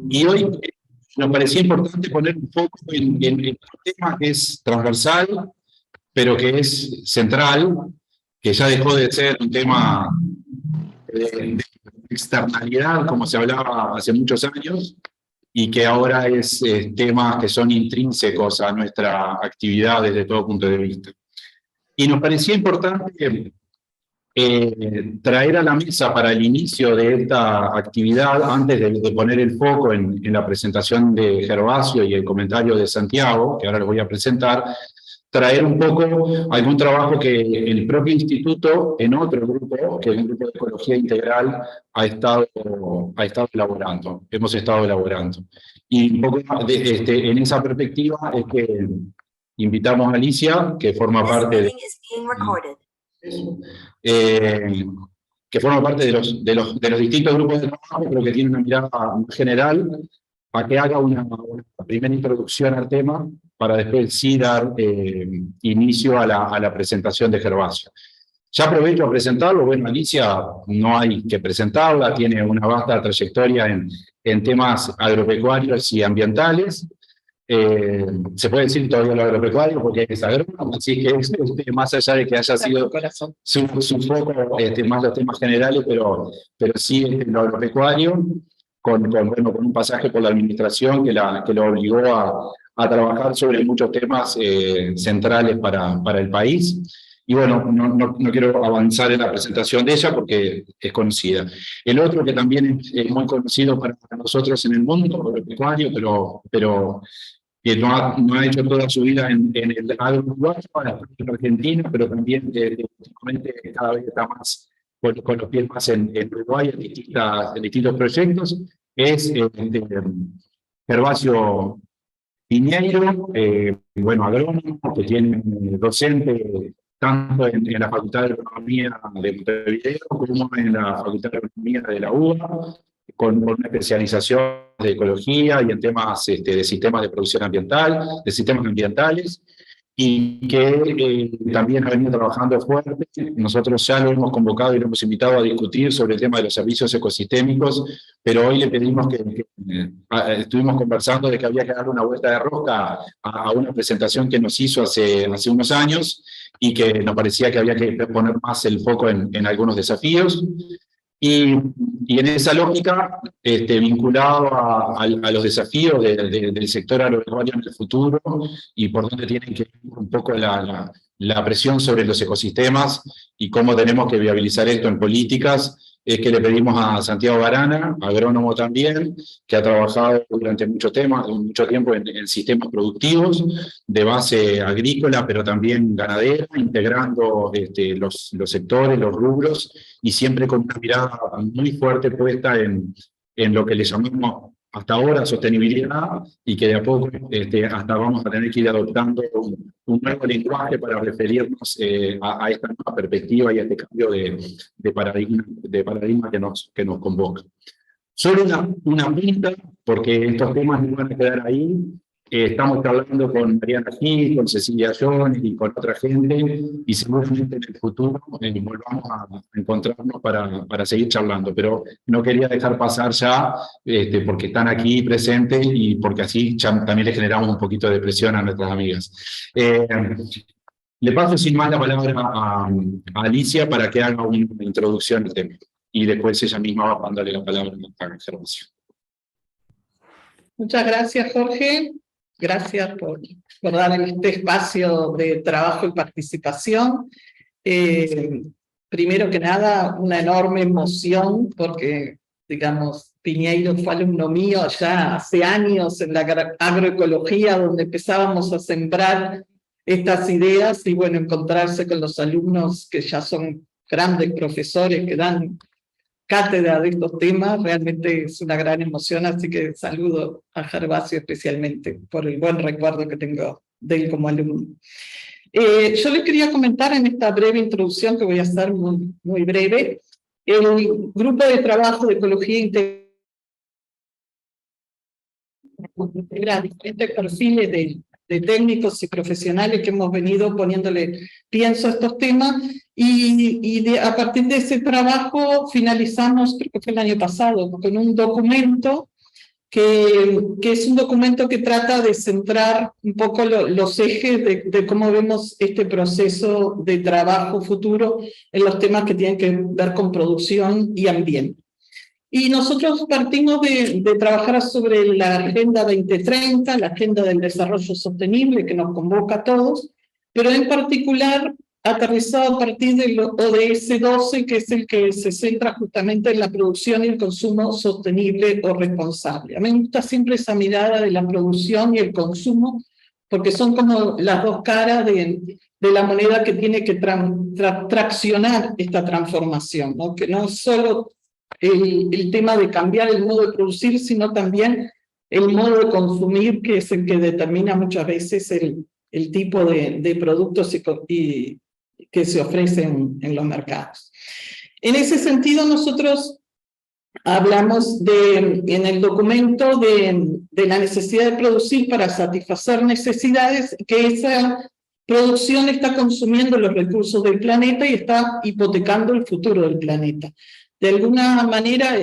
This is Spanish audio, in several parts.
Y hoy nos parecía importante poner un foco en un tema que es transversal, pero que es central, que ya dejó de ser un tema de externalidad, como se hablaba hace muchos años, y que ahora es temas que son intrínsecos a nuestra actividad desde todo punto de vista. Y nos parecía importante traer a la mesa para el inicio de esta actividad, antes de poner el foco en la presentación de Gervasio y el comentario de Santiago, que ahora les voy a presentar, traer un poco algún trabajo que el propio instituto, en otro grupo, que es un grupo de ecología integral, ha estado elaborando, hemos estado elaborando. Y un poco en esa perspectiva es que invitamos a Alicia, que forma parte de... que forma parte de los distintos grupos de trabajo, pero que tiene una mirada general, a que haga una primera introducción al tema, para después sí dar inicio a la presentación de Gervasio. Ya aprovecho a presentarlo. Bueno, Alicia no hay que presentarla, tiene una vasta trayectoria en temas agropecuarios y ambientales. Se puede decir todavía lo agropecuario porque es agrónomo, así que más allá de que haya sido su foco más los temas generales, pero sí lo agropecuario, con un pasaje por la administración que lo obligó a trabajar sobre muchos temas centrales para el país. Y bueno, no quiero avanzar en la presentación de ella porque es conocida. El otro que también es muy conocido para nosotros en el mundo agropecuario, pero que no ha hecho toda su vida en el agro uruguayo, en Argentina, pero también últimamente cada vez está más con los pies más en Uruguay, en distintos proyectos, es Gervasio Piñeiro, agrónomo, que tiene docente tanto en la Facultad de Economía de Montevideo como en la Facultad de Economía de la UBA, con una especialización de ecología y en temas de sistemas de producción ambiental, de sistemas ambientales, y que también ha venido trabajando fuerte. Nosotros ya lo hemos convocado y lo hemos invitado a discutir sobre el tema de los servicios ecosistémicos, pero hoy le pedimos estuvimos conversando de que había que darle una vuelta de rosca a una presentación que nos hizo hace unos años, y que nos parecía que había que poner más el foco en algunos desafíos. Y en esa lógica, vinculado a los desafíos del sector agropecuario en el futuro y por dónde tienen que ir un poco la presión sobre los ecosistemas y cómo tenemos que viabilizar esto en políticas, es que le pedimos a Santiago Barana, agrónomo también, que ha trabajado durante mucho tiempo en sistemas productivos de base agrícola, pero también ganadera, integrando los sectores, los rubros, y siempre con una mirada muy fuerte puesta en lo que le llamamos hasta ahora sostenibilidad, y que de a poco hasta vamos a tener que ir adoptando un nuevo lenguaje para referirnos a esta nueva perspectiva y a este cambio de paradigma que nos convoca. Solo una pinta, porque estos temas no van a quedar ahí. Estamos hablando con Mariana Gil, con Cecilia Jones y con otra gente, y seguramente en el futuro volvamos a encontrarnos para seguir charlando. Pero no quería dejar pasar ya, porque están aquí presentes y porque así ya también le generamos un poquito de presión a nuestras amigas. Le paso sin más la palabra a Alicia para que haga una introducción al tema, y después ella misma va a darle la palabra a Gervasio. Muchas gracias, Jorge. Gracias por darme este espacio de trabajo y participación. Primero que nada, una enorme emoción porque, digamos, Piñeiro fue alumno mío ya hace años en la agroecología, donde empezábamos a sembrar estas ideas, y bueno, encontrarse con los alumnos que ya son grandes profesores que dan cátedra de estos temas, realmente es una gran emoción, así que saludo a Gervasio especialmente por el buen recuerdo que tengo de él como alumno. Yo les quería comentar en esta breve introducción, que voy a hacer muy breve, el grupo de trabajo de ecología integral, diferentes perfiles de técnicos y profesionales que hemos venido poniéndole pienso a estos temas, y a partir de ese trabajo finalizamos, creo que fue el año pasado, con un documento que es un documento que trata de centrar un poco los ejes de cómo vemos este proceso de trabajo futuro en los temas que tienen que ver con producción y ambiente. Y nosotros partimos de trabajar sobre la Agenda 2030, la Agenda del Desarrollo Sostenible, que nos convoca a todos, pero en particular aterrizado a partir del ODS 12, que es el que se centra justamente en la producción y el consumo sostenible o responsable. A mí me gusta siempre esa mirada de la producción y el consumo, porque son como las dos caras de la moneda que tiene que traccionar esta transformación, ¿no? Que no solo el tema de cambiar el modo de producir, sino también el modo de consumir, que es el que determina muchas veces el tipo de productos que se ofrecen en los mercados. En ese sentido, nosotros hablamos en el documento de la necesidad de producir para satisfacer necesidades, que esa producción está consumiendo los recursos del planeta y está hipotecando el futuro del planeta. De alguna manera,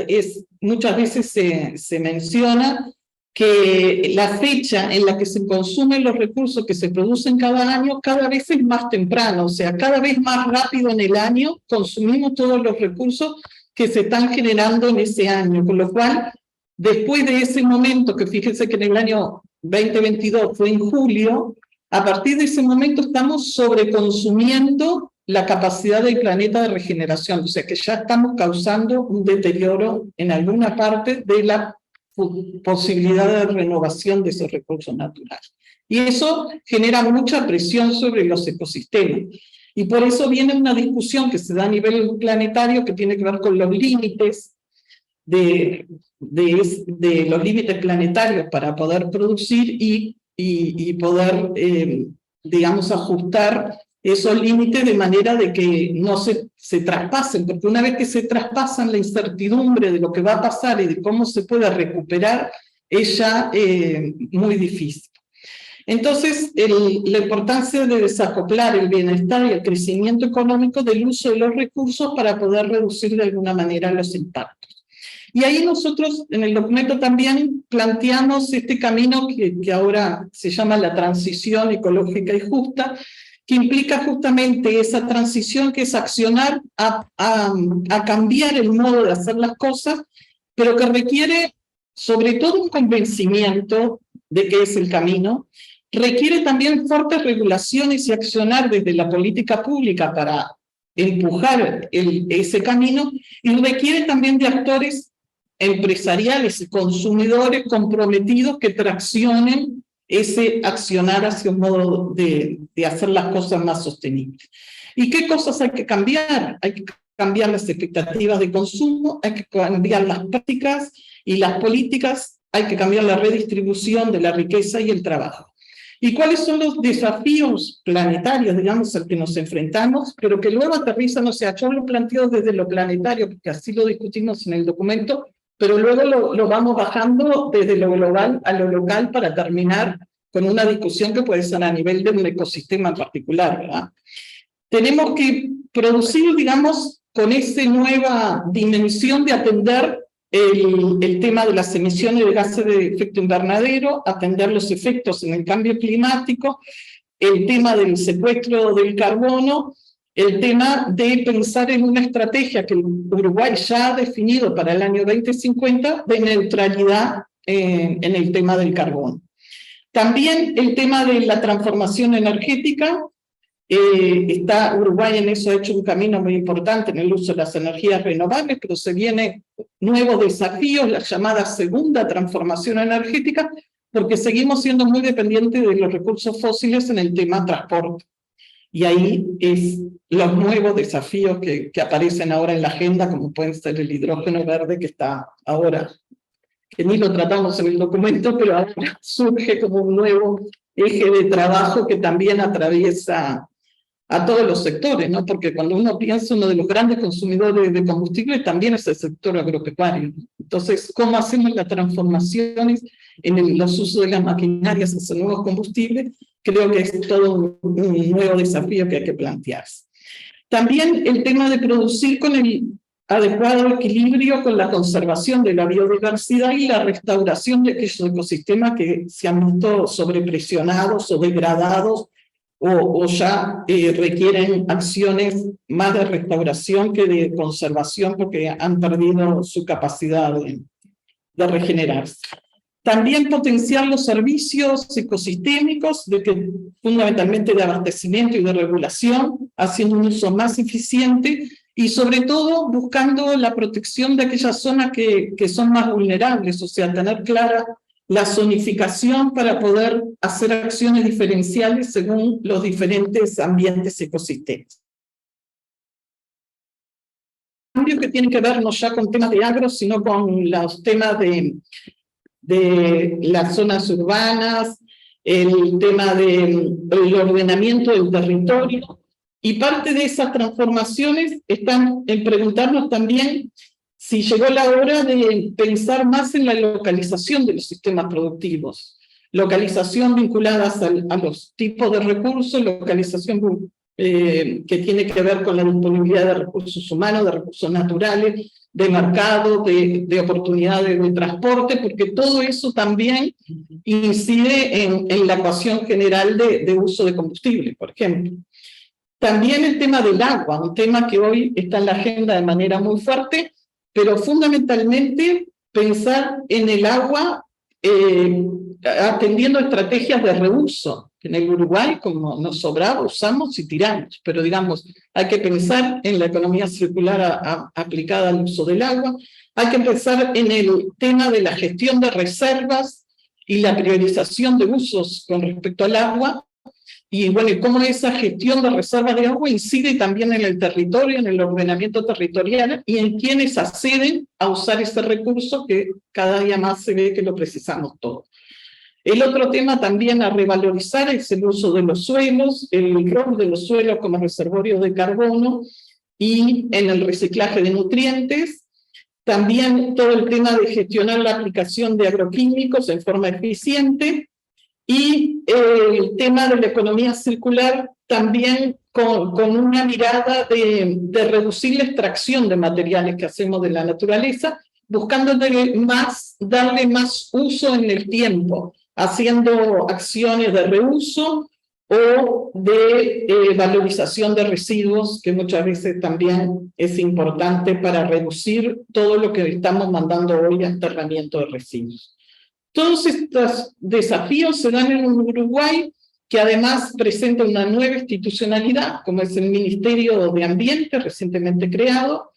muchas veces se menciona que la fecha en la que se consumen los recursos que se producen cada año cada vez es más temprano, o sea, cada vez más rápido en el año consumimos todos los recursos que se están generando en ese año, con lo cual, después de ese momento, que fíjense que en el año 2022 fue en julio, a partir de ese momento estamos sobreconsumiendo la capacidad del planeta de regeneración, o sea que ya estamos causando un deterioro en alguna parte de la posibilidad de renovación de esos recursos naturales. Y eso genera mucha presión sobre los ecosistemas. Y por eso viene una discusión que se da a nivel planetario que tiene que ver con los límites de los límites planetarios para poder producir y poder, digamos, ajustar esos límites de manera de que no se traspasen, porque una vez que se traspasan, la incertidumbre de lo que va a pasar y de cómo se puede recuperar es ya muy difícil. Entonces, la importancia de desacoplar el bienestar y el crecimiento económico del uso de los recursos para poder reducir de alguna manera los impactos. Y ahí nosotros en el documento también planteamos este camino que ahora se llama la transición ecológica y justa, que implica justamente esa transición que es accionar a cambiar el modo de hacer las cosas, pero que requiere sobre todo un convencimiento de que es el camino, requiere también fuertes regulaciones y accionar desde la política pública para empujar ese camino, y requiere también de actores empresariales y consumidores comprometidos que traccionen ese accionar hacia un modo de hacer las cosas más sostenibles. ¿Y qué cosas hay que cambiar? Hay que cambiar las expectativas de consumo, hay que cambiar las prácticas y las políticas, hay que cambiar la redistribución de la riqueza y el trabajo. ¿Y cuáles son los desafíos planetarios, digamos, al que nos enfrentamos, pero que luego aterrizan? O sea, yo lo planteo desde lo planetario, porque así lo discutimos en el documento, pero luego lo vamos bajando desde lo global a lo local para terminar con una discusión que puede ser a nivel de un ecosistema en particular, ¿verdad? Tenemos que producir, digamos, con esa nueva dimensión de atender el tema de las emisiones de gases de efecto invernadero, atender los efectos en el cambio climático, el tema del secuestro del carbono, el tema de pensar en una estrategia que Uruguay ya ha definido para el año 2050 de neutralidad en el tema del carbono. También el tema de la transformación energética. Uruguay en eso ha hecho un camino muy importante en el uso de las energías renovables, pero se vienen nuevos desafíos, la llamada segunda transformación energética, porque seguimos siendo muy dependientes de los recursos fósiles en el tema transporte. Y ahí es los nuevos desafíos que aparecen ahora en la agenda, como pueden ser el hidrógeno verde, que está ahora, que ni lo tratamos en el documento, pero ahora surge como un nuevo eje de trabajo que también atraviesa a todos los sectores, ¿no? Porque cuando uno piensa, uno de los grandes consumidores de combustible también es el sector agropecuario. Entonces, ¿cómo hacemos las transformaciones en los usos de las maquinarias hacia nuevos combustibles? Creo que es todo un nuevo desafío que hay que plantearse. También el tema de producir con adecuado equilibrio con la conservación de la biodiversidad y la restauración de aquellos ecosistemas que se han visto sobrepresionados o degradados o ya requieren acciones más de restauración que de conservación porque han perdido su capacidad de regenerarse. También potenciar los servicios ecosistémicos, fundamentalmente de abastecimiento y de regulación, haciendo un uso más eficiente y sobre todo buscando la protección de aquellas zonas que son más vulnerables, o sea, tener clara la zonificación para poder hacer acciones diferenciales según los diferentes ambientes ecosistémicos. Cambios que tienen que ver no ya con temas de agro, sino con los temas de las zonas urbanas, el tema del ordenamiento del territorio, y parte de esas transformaciones están en preguntarnos también si llegó la hora de pensar más en la localización de los sistemas productivos, localización vinculadas a los tipos de recursos, localización que tiene que ver con la disponibilidad de recursos humanos, de recursos naturales, de mercado, de oportunidades de transporte, porque todo eso también incide en la ecuación general de uso de combustible, por ejemplo. También el tema del agua, un tema que hoy está en la agenda de manera muy fuerte, pero fundamentalmente pensar en el agua atendiendo estrategias de reuso. En el Uruguay, como nos sobraba, usamos y tiramos, pero digamos, hay que pensar en la economía circular aplicada al uso del agua, hay que pensar en el tema de la gestión de reservas y la priorización de usos con respecto al agua, y bueno, cómo esa gestión de reservas de agua incide también en el territorio, en el ordenamiento territorial y en quienes acceden a usar ese recurso que cada día más se ve que lo precisamos todos. El otro tema también a revalorizar es el uso de los suelos, el rol de los suelos como reservorio de carbono y en el reciclaje de nutrientes. También todo el tema de gestionar la aplicación de agroquímicos en forma eficiente y el tema de la economía circular también con una mirada de reducir la extracción de materiales que hacemos de la naturaleza, buscando darle más uso en el tiempo, haciendo acciones de reuso o de valorización de residuos, que muchas veces también es importante para reducir todo lo que estamos mandando hoy a enterramiento de residuos. Todos estos desafíos se dan en un Uruguay que además presenta una nueva institucionalidad, como es el Ministerio de Ambiente, recientemente creado,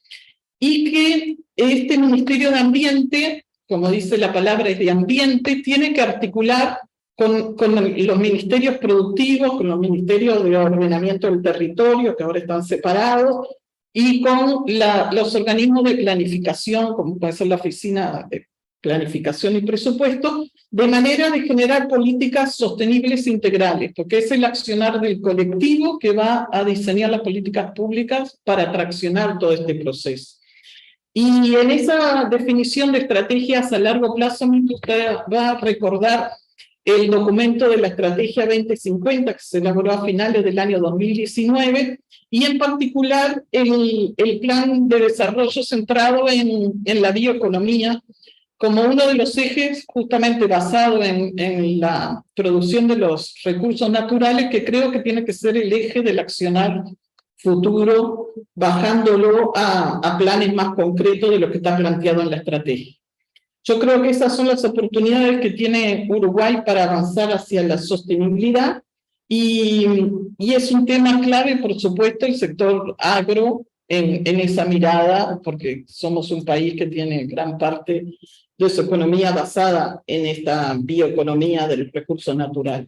y que este Ministerio de Ambiente, como dice la palabra, es de ambiente, tiene que articular con los ministerios productivos, con los ministerios de ordenamiento del territorio, que ahora están separados, y con los organismos de planificación, como puede ser la Oficina de Planificación y Presupuesto, de manera de generar políticas sostenibles e integrales, porque es el accionar del colectivo que va a diseñar las políticas públicas para traccionar todo este proceso. Y en esa definición de estrategias a largo plazo, usted va a recordar el documento de la Estrategia 2050 que se elaboró a finales del año 2019, y en particular el plan de desarrollo centrado en la bioeconomía, como uno de los ejes justamente basado en la producción de los recursos naturales, que creo que tiene que ser el eje del accionar futuro, bajándolo a planes más concretos de lo que está planteado en la estrategia. Yo creo que esas son las oportunidades que tiene Uruguay para avanzar hacia la sostenibilidad, y es un tema clave, por supuesto, el sector agro en esa mirada, porque somos un país que tiene gran parte de su economía basada en esta bioeconomía del recurso natural.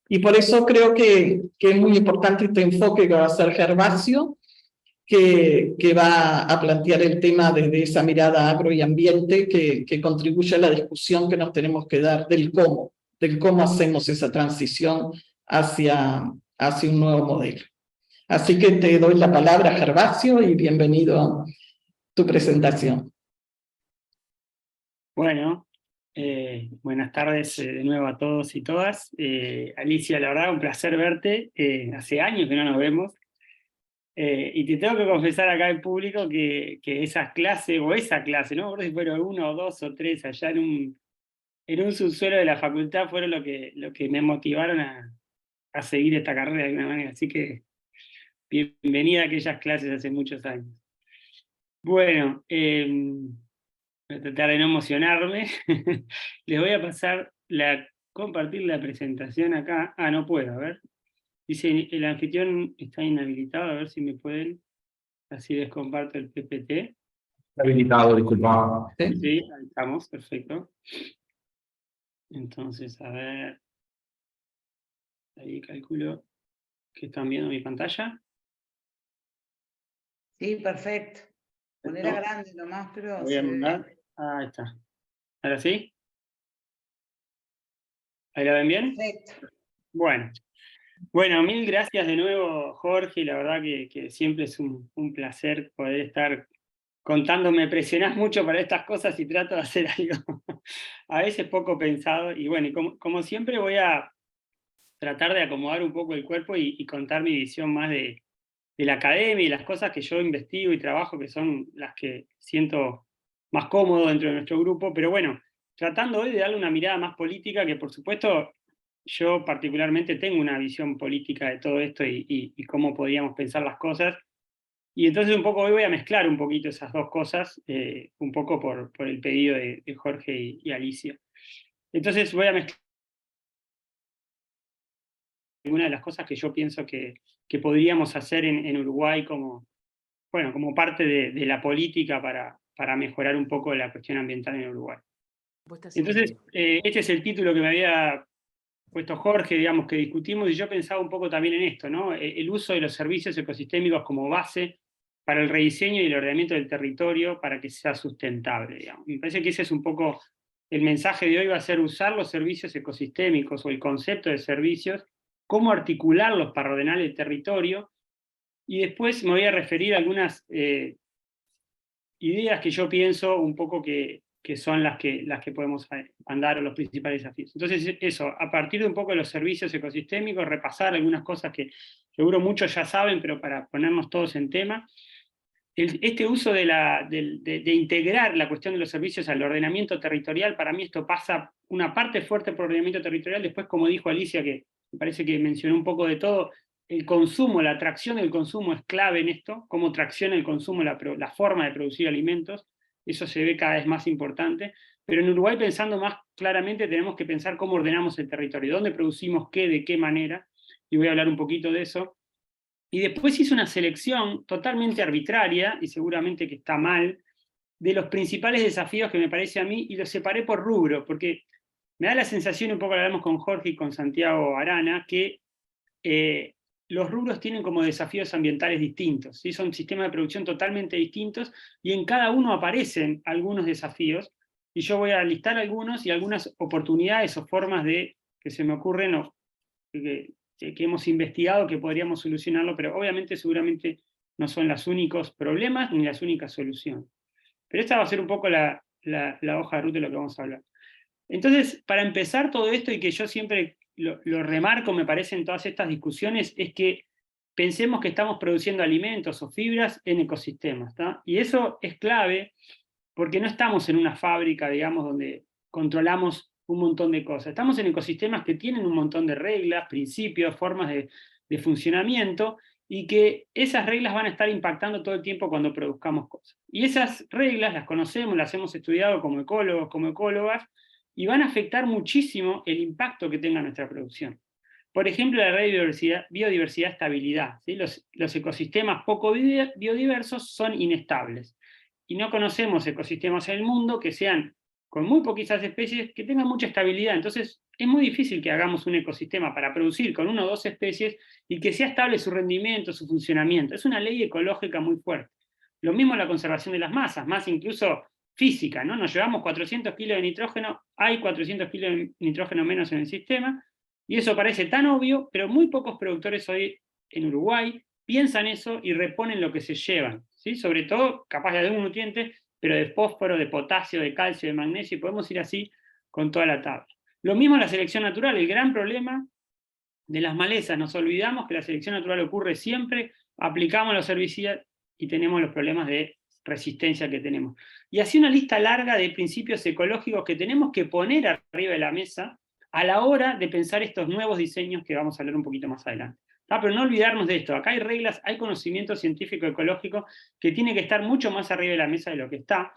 Y por eso creo que es muy importante este enfoque que va a hacer Gervasio, que va a plantear el tema desde esa mirada agro y ambiente que contribuye a la discusión que nos tenemos que dar del cómo hacemos esa transición hacia un nuevo modelo. Así que te doy la palabra, Gervasio, y bienvenido a tu presentación. Bueno, buenas tardes de nuevo a todos y todas. Alicia, la verdad, un placer verte. Hace años que no nos vemos. Y te tengo que confesar acá en público que esas clases, o esa clase, no me acuerdo si fueron 1 o 2 o 3 allá en un subsuelo de la facultad, fueron lo que me motivaron a seguir esta carrera de alguna manera. Así que bienvenida a aquellas clases hace muchos años. Bueno, voy a tratar de no emocionarme. Les voy a pasar compartir la presentación acá. Ah, no puedo, a ver. Dice, el anfitrión está inhabilitado, a ver si me pueden. Así les comparto el PPT. Habilitado, disculpa. Sí, ahí estamos, perfecto. Entonces, a ver. Ahí calculo que están viendo mi pantalla. Sí, perfecto. Ponela grande nomás, pero... Voy a mandar. Ahí está. ¿Ahora sí? ¿Ahí la ven bien? Perfecto. Bueno, mil gracias de nuevo, Jorge. La verdad que siempre es un placer poder estar contando. Me presionás mucho para estas cosas y trato de hacer algo a veces poco pensado. Y bueno, como siempre voy a tratar de acomodar un poco el cuerpo y contar mi visión más de la academia y las cosas que yo investigo y trabajo, que son las que siento más cómodo dentro de nuestro grupo. Pero bueno, tratando hoy de darle una mirada más política, que por supuesto yo particularmente tengo una visión política de todo esto y cómo podríamos pensar las cosas. Y entonces un poco hoy voy a mezclar un poquito esas dos cosas, un poco por el pedido de Jorge y Alicia. Entonces voy a mezclar algunas de las cosas que yo pienso que podríamos hacer en Uruguay como parte de la política para mejorar un poco la cuestión ambiental en Uruguay. Entonces, este es el título que me había puesto Jorge, digamos, que discutimos, y yo pensaba un poco también en esto, ¿no? El uso de los servicios ecosistémicos como base para el rediseño y el ordenamiento del territorio para que sea sustentable, digamos. Me parece que ese es un poco el mensaje de hoy, va a ser usar los servicios ecosistémicos o el concepto de servicios, cómo articularlos para ordenar el territorio, y después me voy a referir a algunas ideas que yo pienso un poco que son las que podemos andar, o los principales desafíos. Entonces eso, a partir de un poco de los servicios ecosistémicos, repasar algunas cosas que seguro muchos ya saben, pero para ponernos todos en tema. Este uso de integrar la cuestión de los servicios al ordenamiento territorial, para mí esto pasa una parte fuerte por ordenamiento territorial, después como dijo Alicia, que me parece que mencionó un poco de todo, el consumo, la atracción del consumo es clave en esto, cómo tracciona el consumo la forma de producir alimentos, eso se ve cada vez más importante, pero en Uruguay, pensando más claramente, tenemos que pensar cómo ordenamos el territorio, dónde producimos qué, de qué manera, y voy a hablar un poquito de eso. Y después hice una selección totalmente arbitraria, y seguramente que está mal, de los principales desafíos que me parece a mí, y los separé por rubro, porque me da la sensación, un poco lo hablamos con Jorge y con Santiago Arana, que los rubros tienen como desafíos ambientales distintos, ¿sí? Son sistemas de producción totalmente distintos, y en cada uno aparecen algunos desafíos, y yo voy a listar algunos y algunas oportunidades o formas que se me ocurren o que hemos investigado que podríamos solucionarlo, pero obviamente seguramente no son los únicos problemas ni las únicas soluciones. Pero esta va a ser un poco la hoja de ruta de lo que vamos a hablar. Entonces, para empezar todo esto, y que yo siempre lo remarco, me parece, en todas estas discusiones, es que pensemos que estamos produciendo alimentos o fibras en ecosistemas, ¿tá? Y eso es clave porque no estamos en una fábrica, digamos, donde controlamos un montón de cosas. Estamos en ecosistemas que tienen un montón de reglas, principios, formas de funcionamiento, y que esas reglas van a estar impactando todo el tiempo cuando produzcamos cosas. Y esas reglas las conocemos, las hemos estudiado como ecólogos, como ecólogas, y van a afectar muchísimo el impacto que tenga nuestra producción. Por ejemplo, la red de biodiversidad, estabilidad, ¿sí? Los ecosistemas poco biodiversos son inestables. Y no conocemos ecosistemas en el mundo que sean con muy poquitas especies, que tengan mucha estabilidad. Entonces, es muy difícil que hagamos un ecosistema para producir con 1 o 2 especies y que sea estable su rendimiento, su funcionamiento. Es una ley ecológica muy fuerte. Lo mismo la conservación de las masas, más incluso física, ¿no? Nos llevamos 400 kilos de nitrógeno, hay 400 kilos de nitrógeno menos en el sistema, y eso parece tan obvio, pero muy pocos productores hoy en Uruguay piensan eso y reponen lo que se llevan, ¿sí? Sobre todo, capaz de algún nutriente, pero de fósforo, de potasio, de calcio, de magnesio, y podemos ir así con toda la tabla. Lo mismo la selección natural, el gran problema de las malezas. Nos olvidamos que la selección natural ocurre siempre aplicamos los herbicidas y tenemos los problemas de resistencia que tenemos. Y así una lista larga de principios ecológicos que tenemos que poner arriba de la mesa a la hora de pensar estos nuevos diseños que vamos a hablar un poquito más adelante. Pero no olvidarnos de esto, acá hay reglas, hay conocimiento científico ecológico que tiene que estar mucho más arriba de la mesa de lo que está,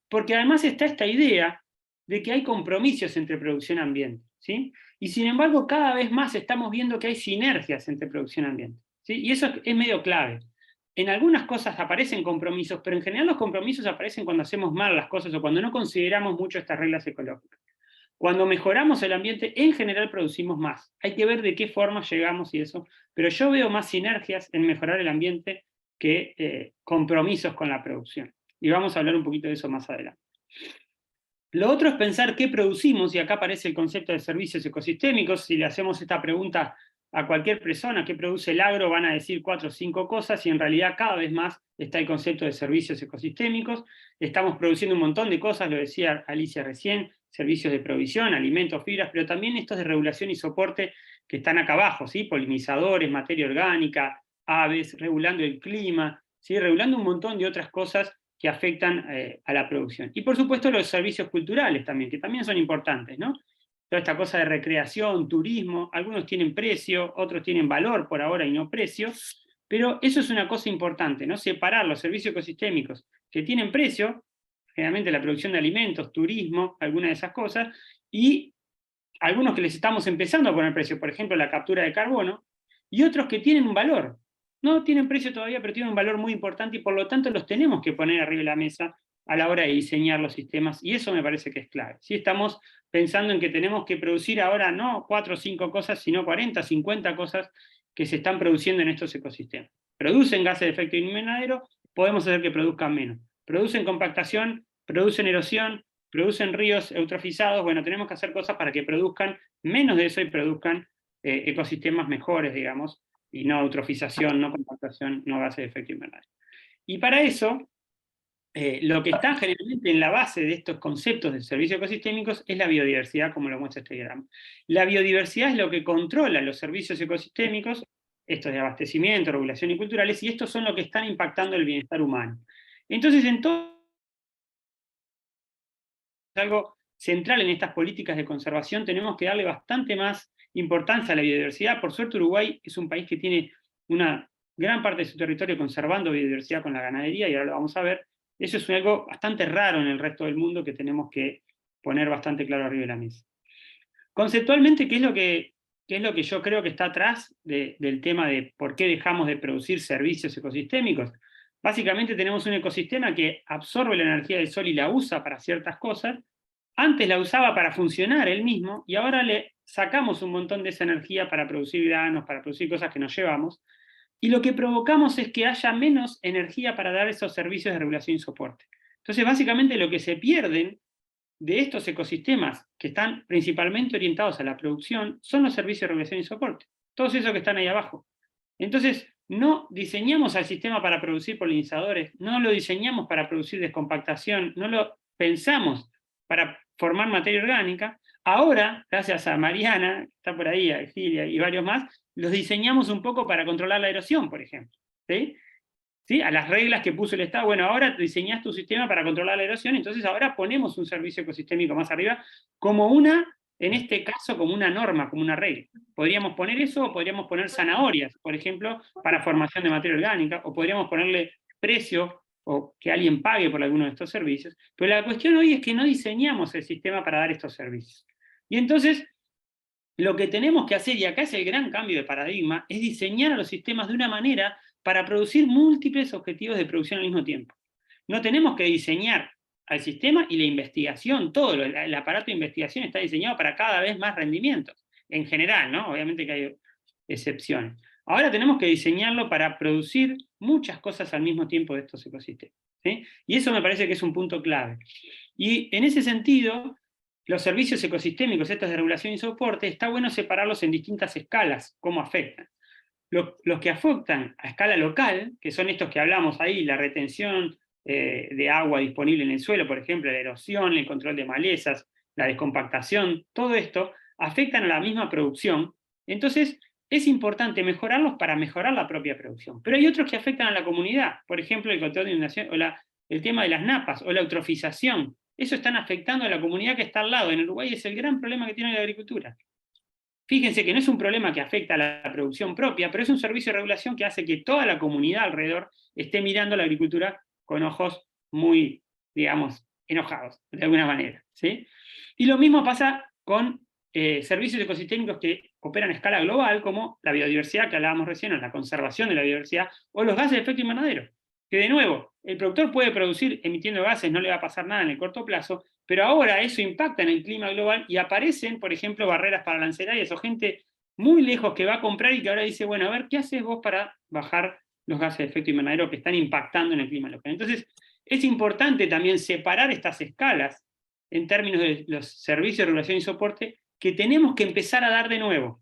porque además está esta idea de que hay compromisos entre producción y ambiente, ¿sí? Y sin embargo cada vez más estamos viendo que hay sinergias entre producción y ambiente, ¿sí? Y eso es medio clave. En algunas cosas aparecen compromisos, pero en general los compromisos aparecen cuando hacemos mal las cosas o cuando no consideramos mucho estas reglas ecológicas. Cuando mejoramos el ambiente, en general producimos más. Hay que ver de qué forma llegamos y eso, pero yo veo más sinergias en mejorar el ambiente que compromisos con la producción. Y vamos a hablar un poquito de eso más adelante. Lo otro es pensar qué producimos, y acá aparece el concepto de servicios ecosistémicos. Si le hacemos esta pregunta a cualquier persona, ¿qué produce el agro? Van a decir 4 o 5 cosas, y en realidad cada vez más está el concepto de servicios ecosistémicos. Estamos produciendo un montón de cosas, lo decía Alicia recién, servicios de provisión, alimentos, fibras, pero también estos de regulación y soporte que están acá abajo, ¿sí? Polinizadores, materia orgánica, aves, regulando el clima, ¿sí? Regulando un montón de otras cosas que afectan a la producción. Y por supuesto los servicios culturales también, que también son importantes, ¿no? Toda esta cosa de recreación, turismo, algunos tienen precio, otros tienen valor por ahora y no precio, pero eso es una cosa importante, ¿no? Separar los servicios ecosistémicos que tienen precio, generalmente la producción de alimentos, turismo, algunas de esas cosas, y algunos que les estamos empezando a poner precio, por ejemplo la captura de carbono, y otros que tienen un valor. No tienen precio todavía, pero tienen un valor muy importante y por lo tanto los tenemos que poner arriba de la mesa a la hora de diseñar los sistemas, y eso me parece que es clave. Si estamos pensando en que tenemos que producir ahora no 4 o 5 cosas, sino 40, 50 cosas que se están produciendo en estos ecosistemas. Producen gases de efecto invernadero, podemos hacer que produzcan menos. Producen compactación, producen erosión, producen ríos eutrofizados, bueno, tenemos que hacer cosas para que produzcan menos de eso y produzcan ecosistemas mejores, digamos, y no eutrofización, no compactación, no gases de efecto invernadero. Y para eso, lo que está generalmente en la base de estos conceptos de servicios ecosistémicos es la biodiversidad, como lo muestra este diagrama. La biodiversidad es lo que controla los servicios ecosistémicos, estos de abastecimiento, regulación y culturales, y estos son los que están impactando el bienestar humano. Entonces, en todo algo central en estas políticas de conservación, tenemos que darle bastante más importancia a la biodiversidad. Por suerte Uruguay es un país que tiene una gran parte de su territorio conservando biodiversidad con la ganadería, y ahora lo vamos a ver. Eso es algo bastante raro en el resto del mundo que tenemos que poner bastante claro arriba de la mesa. Conceptualmente, ¿qué es lo que yo creo que está atrás del tema de por qué dejamos de producir servicios ecosistémicos? Básicamente tenemos un ecosistema que absorbe la energía del sol y la usa para ciertas cosas. Antes la usaba para funcionar él mismo, y ahora le sacamos un montón de esa energía para producir granos, para producir cosas que nos llevamos, y lo que provocamos es que haya menos energía para dar esos servicios de regulación y soporte. Entonces, básicamente lo que se pierden de estos ecosistemas, que están principalmente orientados a la producción, son los servicios de regulación y soporte. Todos esos que están ahí abajo. Entonces, no diseñamos al sistema para producir polinizadores, no lo diseñamos para producir descompactación, no lo pensamos para formar materia orgánica. Ahora, gracias a Mariana, que está por ahí, a Egilia y varios más, los diseñamos un poco para controlar la erosión, por ejemplo. ¿Sí? ¿Sí? A las reglas que puso el Estado, bueno, ahora diseñás tu sistema para controlar la erosión, entonces ahora ponemos un servicio ecosistémico más arriba, como una, en este caso, como una norma, como una regla. Podríamos poner eso, o podríamos poner zanahorias, por ejemplo, para formación de materia orgánica, o podríamos ponerle precio, o que alguien pague por alguno de estos servicios, pero la cuestión hoy es que no diseñamos el sistema para dar estos servicios. Y entonces, lo que tenemos que hacer, y acá es el gran cambio de paradigma, es diseñar a los sistemas de una manera para producir múltiples objetivos de producción al mismo tiempo. No tenemos que diseñar al sistema y la investigación, todo el aparato de investigación está diseñado para cada vez más rendimientos, en general, ¿no? Obviamente que hay excepciones. Ahora tenemos que diseñarlo para producir muchas cosas al mismo tiempo de estos ecosistemas, ¿sí? Y eso me parece que es un punto clave. Y en ese sentido, los servicios ecosistémicos, estos de regulación y soporte, está bueno separarlos en distintas escalas, cómo afectan. Los que afectan a escala local, que son estos que hablamos ahí, la retención de agua disponible en el suelo, por ejemplo, la erosión, el control de malezas, la descompactación, todo esto afectan a la misma producción. Entonces, es importante mejorarlos para mejorar la propia producción. Pero hay otros que afectan a la comunidad, por ejemplo, el control de inundación, o el tema de las napas, o la eutrofización. Eso están afectando a la comunidad que está al lado. En Uruguay es el gran problema que tiene la agricultura. Fíjense que no es un problema que afecta a la producción propia, pero es un servicio de regulación que hace que toda la comunidad alrededor esté mirando la agricultura con ojos muy, digamos, enojados, de alguna manera, ¿sí? Y lo mismo pasa con servicios ecosistémicos que operan a escala global, como la biodiversidad que hablábamos recién, o la conservación de la biodiversidad, o los gases de efecto invernadero. Que de nuevo, el productor puede producir emitiendo gases, no le va a pasar nada en el corto plazo, pero ahora eso impacta en el clima global y aparecen, por ejemplo, barreras para arancelarias o gente muy lejos que va a comprar y que ahora dice, bueno, a ver, ¿qué haces vos para bajar los gases de efecto invernadero que están impactando en el clima local? Entonces, es importante también separar estas escalas en términos de los servicios de regulación y soporte que tenemos que empezar a dar de nuevo.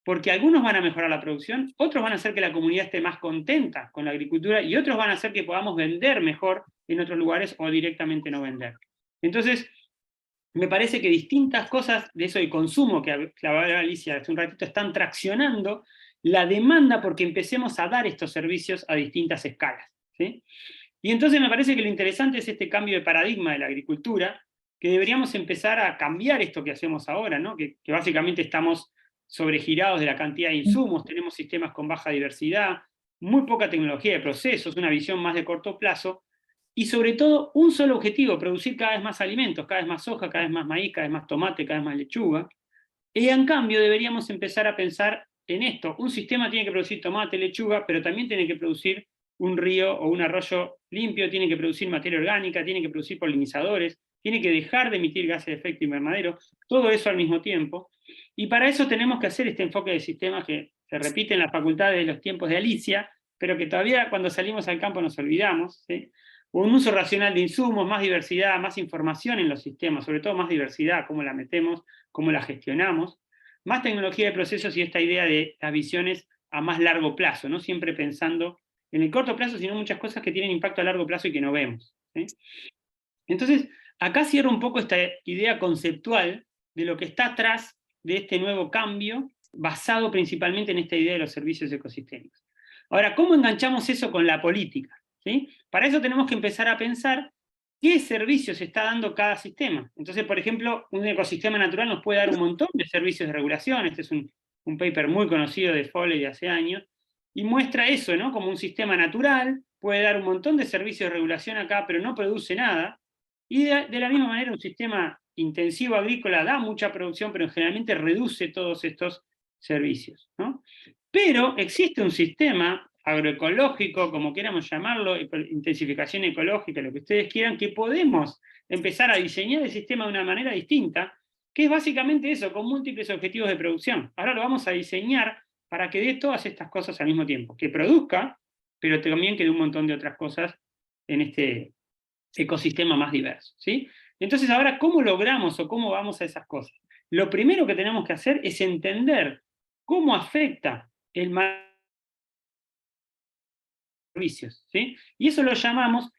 Porque algunos van a mejorar la producción, otros van a hacer que la comunidad esté más contenta con la agricultura y otros van a hacer que podamos vender mejor en otros lugares o directamente no vender. Entonces, me parece que distintas cosas de eso de consumo que hablaba Alicia hace un ratito están traccionando la demanda porque empecemos a dar estos servicios a distintas escalas, ¿sí? Y entonces me parece que lo interesante es este cambio de paradigma de la agricultura, que deberíamos empezar a cambiar esto que hacemos ahora, ¿no? Que básicamente estamos sobregirados de la cantidad de insumos, tenemos sistemas con baja diversidad, muy poca tecnología de procesos, una visión más de corto plazo, y sobre todo un solo objetivo, producir cada vez más alimentos, cada vez más soja, cada vez más maíz, cada vez más tomate, cada vez más lechuga. Y en cambio deberíamos empezar a pensar en esto. Un sistema tiene que producir tomate, lechuga, pero también tiene que producir un río o un arroyo limpio, tiene que producir materia orgánica, tiene que producir polinizadores, tiene que dejar de emitir gases de efecto invernadero, todo eso al mismo tiempo. Y para eso tenemos que hacer este enfoque de sistemas que se repite en la facultad de los tiempos de Alicia, pero que todavía cuando salimos al campo nos olvidamos, ¿sí? Un uso racional de insumos, más diversidad, más información en los sistemas, sobre todo más diversidad, cómo la metemos, cómo la gestionamos, más tecnología de procesos y esta idea de las visiones a más largo plazo, no siempre pensando en el corto plazo, sino muchas cosas que tienen impacto a largo plazo y que no vemos, ¿sí? Entonces, acá cierro un poco esta idea conceptual de lo que está atrás de este nuevo cambio, basado principalmente en esta idea de los servicios ecosistémicos. Ahora, ¿cómo enganchamos eso con la política? ¿Sí? Para eso tenemos que empezar a pensar qué servicios está dando cada sistema. Entonces, por ejemplo, un ecosistema natural nos puede dar un montón de servicios de regulación. Este es un paper muy conocido de Foley de hace años, y muestra eso, ¿no? Como un sistema natural puede dar un montón de servicios de regulación acá, pero no produce nada. Y de la misma manera, un sistema intensivo agrícola da mucha producción, pero generalmente reduce todos estos servicios, ¿no? Pero existe un sistema agroecológico, como queramos llamarlo, intensificación ecológica, lo que ustedes quieran, que podemos empezar a diseñar el sistema de una manera distinta, que es básicamente eso, con múltiples objetivos de producción. Ahora lo vamos a diseñar para que dé todas estas cosas al mismo tiempo, que produzca, pero también que dé un montón de otras cosas en este ecosistema más diverso, ¿sí? Entonces ahora, ¿cómo logramos o cómo vamos a esas cosas? Lo primero que tenemos que hacer es entender cómo afecta el servicios, ¿sí? Y eso lo llamamos,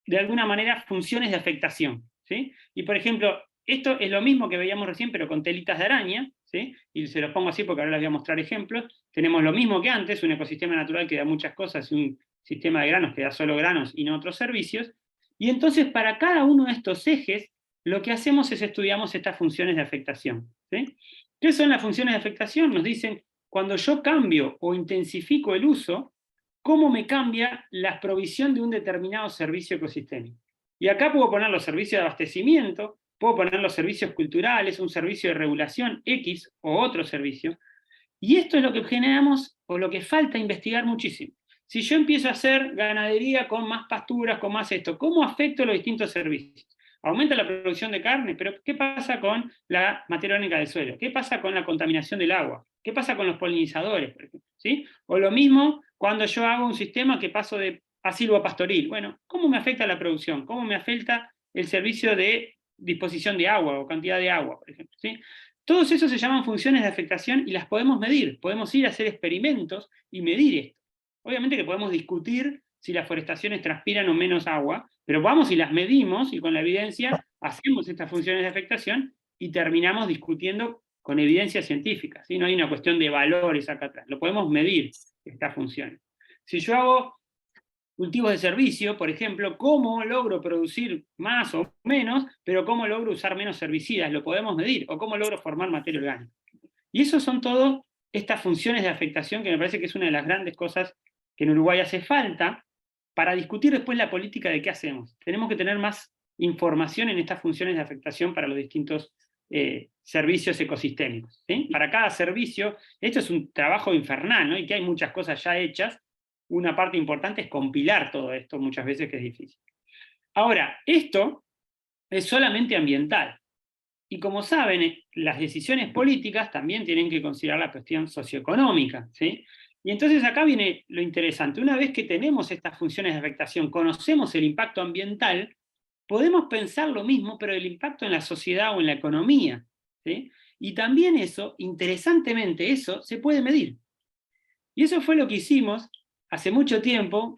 de alguna manera, funciones de afectación, ¿sí? Y por ejemplo, esto es lo mismo que veíamos recién, pero con telitas de araña, ¿sí? Y se los pongo así porque ahora les voy a mostrar ejemplos. Tenemos lo mismo que antes, un ecosistema natural que da muchas cosas, y un sistema de granos que da solo granos y no otros servicios. Y entonces, para cada uno de estos ejes, lo que hacemos es estudiamos estas funciones de afectación, ¿sí? ¿Qué son las funciones de afectación? Nos dicen, cuando yo cambio o intensifico el uso, cómo me cambia la provisión de un determinado servicio ecosistémico. Y acá puedo poner los servicios de abastecimiento, puedo poner los servicios culturales, un servicio de regulación X o otro servicio, y esto es lo que generamos, o lo que falta investigar muchísimo. Si yo empiezo a hacer ganadería con más pasturas, con más esto, ¿cómo afecto los distintos servicios? Aumenta la producción de carne, pero ¿qué pasa con la materia orgánica del suelo? ¿Qué pasa con la contaminación del agua? ¿Qué pasa con los polinizadores, por ejemplo? ¿Sí? O lo mismo cuando yo hago un sistema que paso de a pastoril. Bueno, ¿cómo me afecta la producción? ¿Cómo me afecta el servicio de disposición de agua o cantidad de agua, por ejemplo? ¿Sí? Todos esos se llaman funciones de afectación y las podemos medir. Podemos ir a hacer experimentos y medir esto. Obviamente que podemos discutir si las forestaciones transpiran o menos agua, pero vamos y las medimos y con la evidencia hacemos estas funciones de afectación y terminamos discutiendo con evidencia científica, ¿sí? No hay una cuestión de valores acá atrás, lo podemos medir, estas funciones. Si yo hago cultivos de servicio, por ejemplo, ¿cómo logro producir más o menos, pero cómo logro usar menos herbicidas? Lo podemos medir, o cómo logro formar materia orgánica. Y eso son todas estas funciones de afectación que me parece que es una de las grandes cosas que en Uruguay hace falta para discutir después la política de qué hacemos. Tenemos que tener más información en estas funciones de afectación para los distintos servicios ecosistémicos, ¿sí? Para cada servicio, esto es un trabajo infernal, ¿no? Y que hay muchas cosas ya hechas. Una parte importante es compilar todo esto, muchas veces que es difícil. Ahora, esto es solamente ambiental. Y como saben, las decisiones políticas también tienen que considerar la cuestión socioeconómica, ¿sí? Y entonces acá viene lo interesante. Una vez que tenemos estas funciones de afectación, conocemos el impacto ambiental, podemos pensar lo mismo, pero el impacto en la sociedad o en la economía, ¿sí? Y también eso, interesantemente, eso se puede medir. Y eso fue lo que hicimos hace mucho tiempo.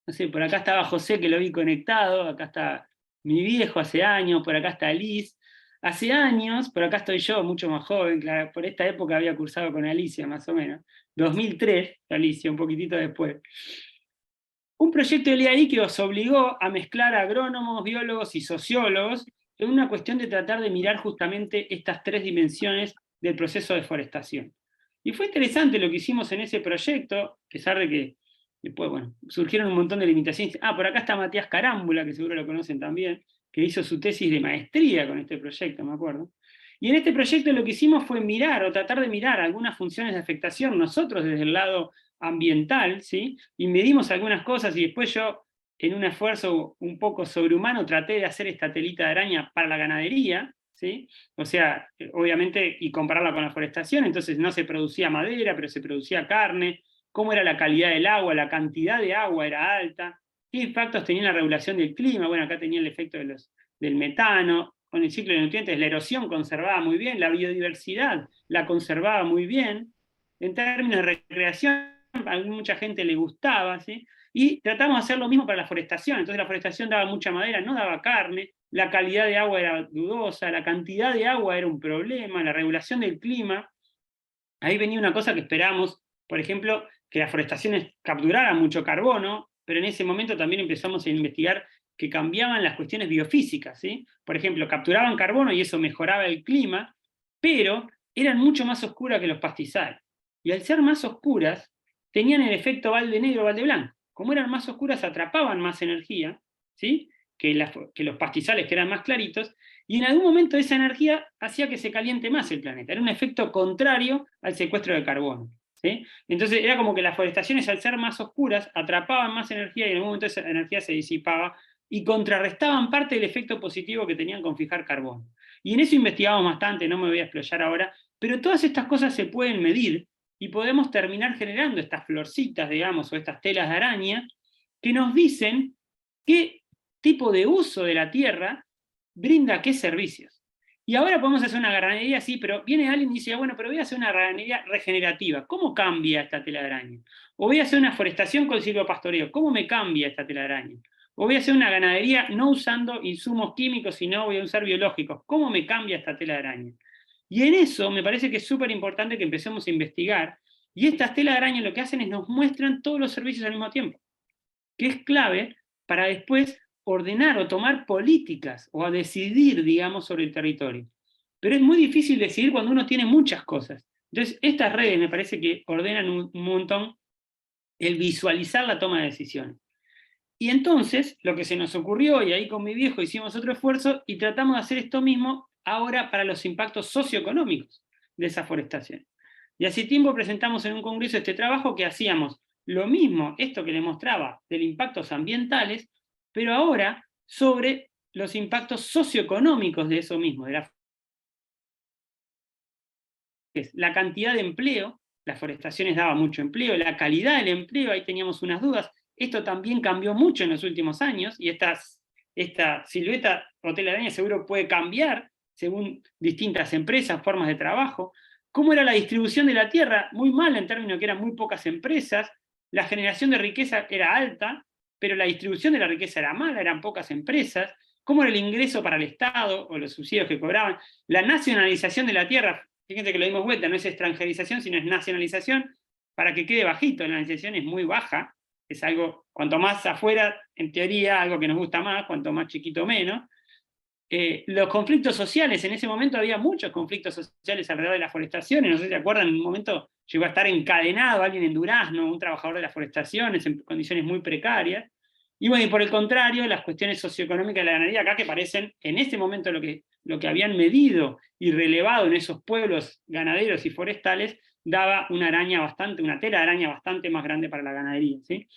No sé, por acá estaba José, que lo vi conectado, acá está mi viejo hace años, por acá está Liz. Hace años, por acá estoy yo, mucho más joven, claro, por esta época había cursado con Alicia, más o menos. 2003, Alicia, un poquitito después. Un proyecto del IAI que os obligó a mezclar agrónomos, biólogos y sociólogos en una cuestión de tratar de mirar justamente estas tres dimensiones del proceso de forestación. Y fue interesante lo que hicimos en ese proyecto, a pesar de que después, bueno, surgieron un montón de limitaciones. Ah, por acá está Matías Carámbula, que seguro lo conocen también, que hizo su tesis de maestría con este proyecto, me acuerdo. Y en este proyecto lo que hicimos fue mirar, o tratar de mirar algunas funciones de afectación, nosotros desde el lado ambiental, ¿sí? Y medimos algunas cosas, y después yo, en un esfuerzo un poco sobrehumano, traté de hacer esta telita de araña para la ganadería, ¿sí? O sea, obviamente, y compararla con la forestación, entonces no se producía madera, pero se producía carne, cómo era la calidad del agua, la cantidad de agua era alta, qué impactos tenía la regulación del clima, bueno, acá tenía el efecto del metano, con el ciclo de nutrientes, la erosión conservaba muy bien, la biodiversidad la conservaba muy bien, en términos de recreación, a mucha gente le gustaba, ¿sí? Y tratamos de hacer lo mismo para la forestación, entonces la forestación daba mucha madera, no daba carne, la calidad de agua era dudosa, la cantidad de agua era un problema, la regulación del clima, ahí venía una cosa que esperábamos, por ejemplo, que las forestaciones capturaran mucho carbono, pero en ese momento también empezamos a investigar que cambiaban las cuestiones biofísicas, ¿sí? Por ejemplo, capturaban carbono y eso mejoraba el clima, pero eran mucho más oscuras que los pastizales. Y al ser más oscuras, tenían el efecto balde negro, balde blanco. Como eran más oscuras, atrapaban más energía, ¿sí? que los pastizales, que eran más claritos, y en algún momento esa energía hacía que se caliente más el planeta. Era un efecto contrario al secuestro de carbono, ¿sí? Entonces era como que las forestaciones, al ser más oscuras, atrapaban más energía y en algún momento esa energía se disipaba y contrarrestaban parte del efecto positivo que tenían con fijar carbono. Y en eso investigamos bastante, no me voy a explayar ahora, pero todas estas cosas se pueden medir y podemos terminar generando estas florcitas, digamos, o estas telas de araña, que nos dicen qué tipo de uso de la tierra brinda qué servicios. Y ahora podemos hacer una ganadería así, pero viene alguien y dice, bueno, pero voy a hacer una ganadería regenerativa. ¿Cómo cambia esta tela de araña? O voy a hacer una forestación con silvopastoreo. ¿Cómo me cambia esta tela de araña? O voy a hacer una ganadería no usando insumos químicos, sino voy a usar biológicos. ¿Cómo me cambia esta tela de araña? Y en eso me parece que es súper importante que empecemos a investigar. Y estas telas de araña lo que hacen es nos muestran todos los servicios al mismo tiempo, que es clave para después ordenar o tomar políticas o a decidir, digamos, sobre el territorio. Pero es muy difícil decidir cuando uno tiene muchas cosas. Entonces, estas redes me parece que ordenan un montón el visualizar la toma de decisiones. Y entonces, lo que se nos ocurrió, y ahí con mi viejo hicimos otro esfuerzo, y tratamos de hacer esto mismo ahora para los impactos socioeconómicos de esa forestación. Y hace tiempo presentamos en un congreso este trabajo que hacíamos lo mismo, esto que le mostraba, de los impactos ambientales, pero ahora sobre los impactos socioeconómicos de eso mismo, de la cantidad de empleo, las forestaciones daban mucho empleo, la calidad del empleo, ahí teníamos unas dudas, esto también cambió mucho en los últimos años, y esta silueta o tela de araña seguro puede cambiar según distintas empresas, formas de trabajo. ¿Cómo era la distribución de la tierra? Muy mal en términos de que eran muy pocas empresas, la generación de riqueza era alta, pero la distribución de la riqueza era mala, eran pocas empresas. ¿Cómo era el ingreso para el Estado o los subsidios que cobraban? La nacionalización de la tierra fíjense que lo dimos vuelta, no es extranjerización, sino es nacionalización, para que quede bajito. La nacionalización es muy baja, es algo, cuanto más afuera, en teoría, algo que nos gusta más, cuanto más chiquito menos. Los conflictos sociales, en ese momento había muchos conflictos sociales alrededor de las forestaciones, no sé si se acuerdan, en un momento llegó a estar encadenado alguien en Durazno, un trabajador de las forestaciones, en condiciones muy precarias. Y bueno, y por el contrario, las cuestiones socioeconómicas de la ganadería acá, que parecen, en ese momento lo que habían medido y relevado en esos pueblos ganaderos y forestales, daba una tela de araña bastante más grande para la ganadería, ¿sí?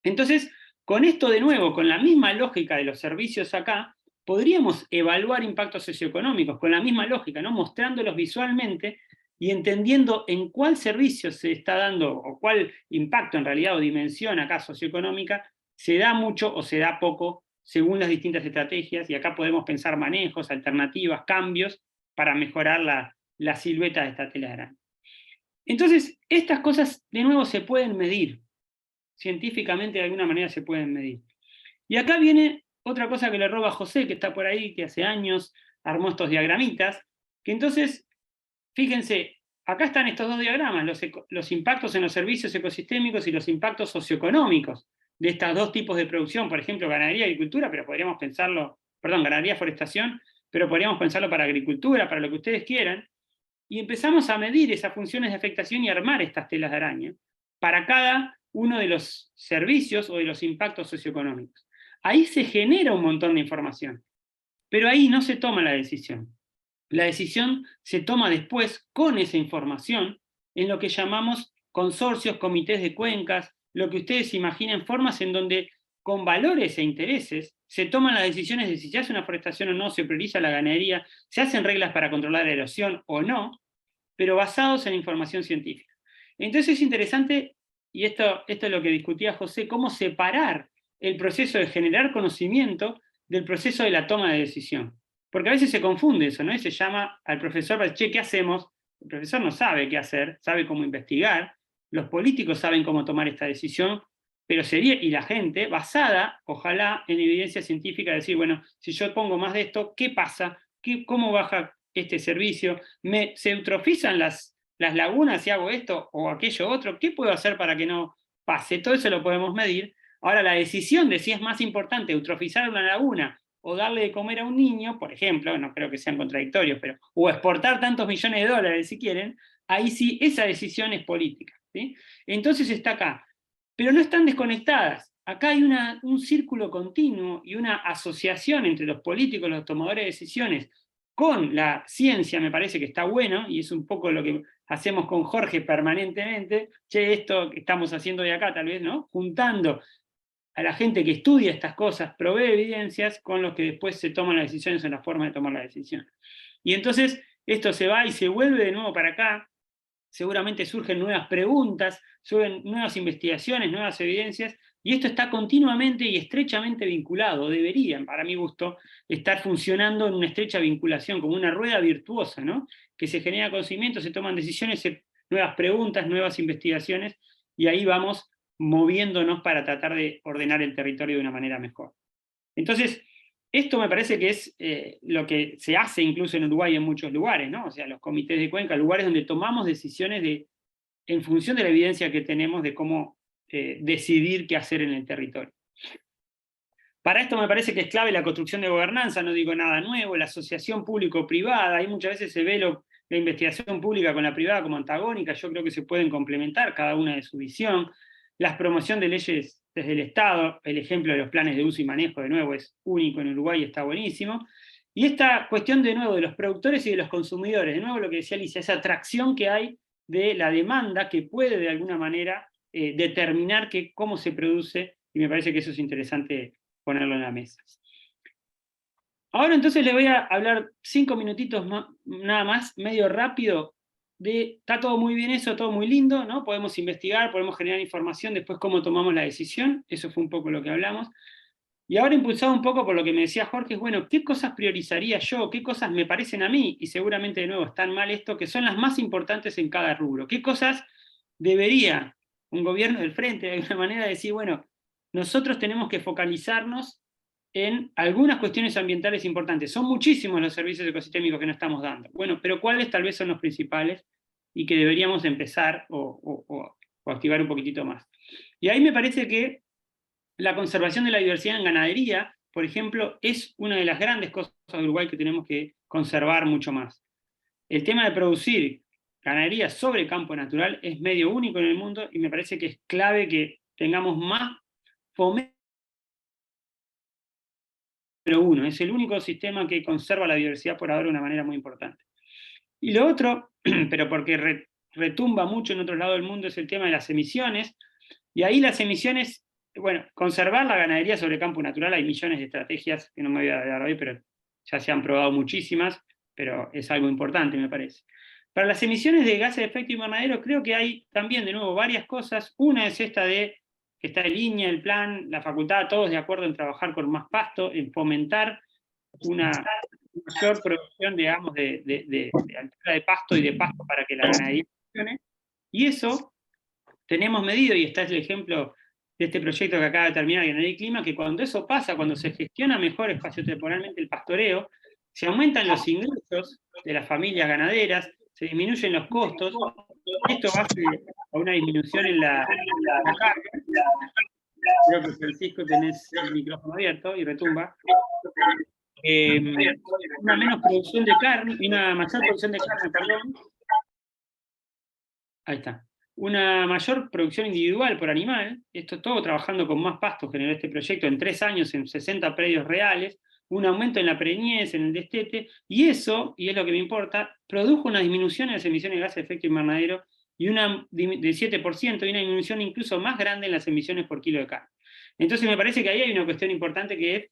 Entonces, con esto de nuevo, con la misma lógica de los servicios acá, podríamos evaluar impactos socioeconómicos, con la misma lógica, ¿no? Mostrándolos visualmente y entendiendo en cuál servicio se está dando, o cuál impacto en realidad o dimensión acá socioeconómica, se da mucho o se da poco, según las distintas estrategias, y acá podemos pensar manejos, alternativas, cambios, para mejorar la silueta de esta tela de araña. Entonces, estas cosas de nuevo se pueden medir, científicamente de alguna manera se pueden medir. Y acá viene otra cosa que le roba a José, que está por ahí, que hace años armó estos diagramitas, que entonces, fíjense, acá están estos dos diagramas, los impactos en los servicios ecosistémicos y los impactos socioeconómicos de estos dos tipos de producción, por ejemplo, ganadería y agricultura, pero podríamos pensarlo, perdón, ganadería y forestación, pero podríamos pensarlo para agricultura, para lo que ustedes quieran, y empezamos a medir esas funciones de afectación y armar estas telas de araña para cada uno de los servicios o de los impactos socioeconómicos. Ahí se genera un montón de información, pero ahí no se toma la decisión. La decisión se toma después con esa información en lo que llamamos consorcios, comités de cuencas, lo que ustedes imaginen, formas en donde con valores e intereses se toman las decisiones de si se hace una forestación o no, se prioriza la ganadería, se hacen reglas para controlar la erosión o no, pero basados en información científica. Entonces es interesante, y esto es lo que discutía José, cómo separar el proceso de generar conocimiento del proceso de la toma de decisión. Porque a veces se confunde eso, ¿no? Y se llama al profesor para decir, che, ¿qué hacemos? El profesor no sabe qué hacer, sabe cómo investigar, los políticos saben cómo tomar esta decisión, pero sería, y la gente, basada, ojalá, en evidencia científica, decir, bueno, si yo pongo más de esto, ¿qué pasa? ¿Cómo baja este servicio? ¿Se eutrofizan las lagunas si hago esto o aquello otro? ¿Qué puedo hacer para que no pase? Todo eso lo podemos medir. Ahora, la decisión de si es más importante eutrofizar una laguna o darle de comer a un niño, por ejemplo, no creo que sean contradictorios, pero, o exportar tantos millones de dólares si quieren, ahí sí, esa decisión es política, ¿sí? Entonces está acá. Pero no están desconectadas. Acá hay un círculo continuo y una asociación entre los políticos, los tomadores de decisiones, con la ciencia, me parece que está bueno, y es un poco lo que hacemos con Jorge permanentemente, che, esto que estamos haciendo de acá tal vez, ¿no? Juntando a la gente que estudia estas cosas, provee evidencias con los que después se toman las decisiones en la forma de tomar la decisión. Y entonces esto se va y se vuelve de nuevo para acá, seguramente surgen nuevas preguntas, surgen nuevas investigaciones, nuevas evidencias, y esto está continuamente y estrechamente vinculado, deberían, para mi gusto, estar funcionando en una estrecha vinculación, como una rueda virtuosa, ¿no? Que se genera conocimiento, se toman decisiones, nuevas preguntas, nuevas investigaciones, y ahí vamos moviéndonos para tratar de ordenar el territorio de una manera mejor. Entonces, esto me parece que es lo que se hace incluso en Uruguay en muchos lugares, ¿no? O sea, los comités de cuenca, lugares donde tomamos decisiones en función de la evidencia que tenemos de cómo decidir qué hacer en el territorio. Para esto me parece que es clave la construcción de gobernanza, no digo nada nuevo, la asociación público-privada, ahí muchas veces se ve la investigación pública con la privada como antagónica, yo creo que se pueden complementar cada una de su visión. La promoción de leyes desde el Estado, el ejemplo de los planes de uso y manejo, de nuevo, es único en Uruguay y está buenísimo. Y esta cuestión, de nuevo, de los productores y de los consumidores, de nuevo lo que decía Alicia, esa atracción que hay de la demanda que puede de alguna manera determinar cómo se produce, y me parece que eso es interesante ponerlo en la mesa. Ahora entonces les voy a hablar 5 minutitos nada más, medio rápido, está todo muy bien eso, todo muy lindo, ¿no? Podemos investigar, podemos generar información, después cómo tomamos la decisión, eso fue un poco lo que hablamos. Y ahora impulsado un poco por lo que me decía Jorge, es bueno, ¿qué cosas priorizaría yo? ¿Qué cosas me parecen a mí? Y seguramente de nuevo están mal esto, que son las más importantes en cada rubro. ¿Qué cosas debería un gobierno del frente de alguna manera decir, bueno, nosotros tenemos que focalizarnos en algunas cuestiones ambientales importantes. Son muchísimos los servicios ecosistémicos que no estamos dando. Bueno, pero ¿cuáles tal vez son los principales y que deberíamos empezar o activar un poquitito más? Y ahí me parece que la conservación de la diversidad en ganadería, por ejemplo, es una de las grandes cosas de Uruguay que tenemos que conservar mucho más. El tema de producir ganadería sobre campo natural es medio único en el mundo y me parece que es clave que tengamos más fomento. Pero uno, es el único sistema que conserva la diversidad por ahora de una manera muy importante. Y lo otro, pero porque retumba mucho en otros lados del mundo, es el tema de las emisiones. Y ahí las emisiones, bueno, conservar la ganadería sobre campo natural, hay millones de estrategias que no me voy a dar hoy, pero ya se han probado muchísimas, pero es algo importante, me parece. Para las emisiones de gases de efecto invernadero, creo que hay también, de nuevo, varias cosas. Una es esta de que está en línea el plan, la facultad, todos de acuerdo en trabajar con más pasto, en fomentar una mayor producción, digamos, de altura de pasto y de pasto para que la ganadería funcione. Y eso tenemos medido, y está el ejemplo de este proyecto que acaba de terminar, Ganadería y Clima, que cuando eso pasa, cuando se gestiona mejor espaciotemporalmente el pastoreo, se aumentan los ingresos de las familias ganaderas, se disminuyen los costos, esto va a una disminución en la carga. Creo que Francisco tenés el micrófono abierto y retumba. Una menos producción de carne, una mayor producción de carne, perdón. Ahí está. Una mayor producción individual por animal, esto todo trabajando con más pastos generó este proyecto en 3 años en 60 predios reales, un aumento en la preñez, en el destete, y eso, y es lo que me importa, produjo una disminución en las emisiones de gases de efecto invernadero y una de 7% y una disminución incluso más grande en las emisiones por kilo de carne. Entonces me parece que ahí hay una cuestión importante que es,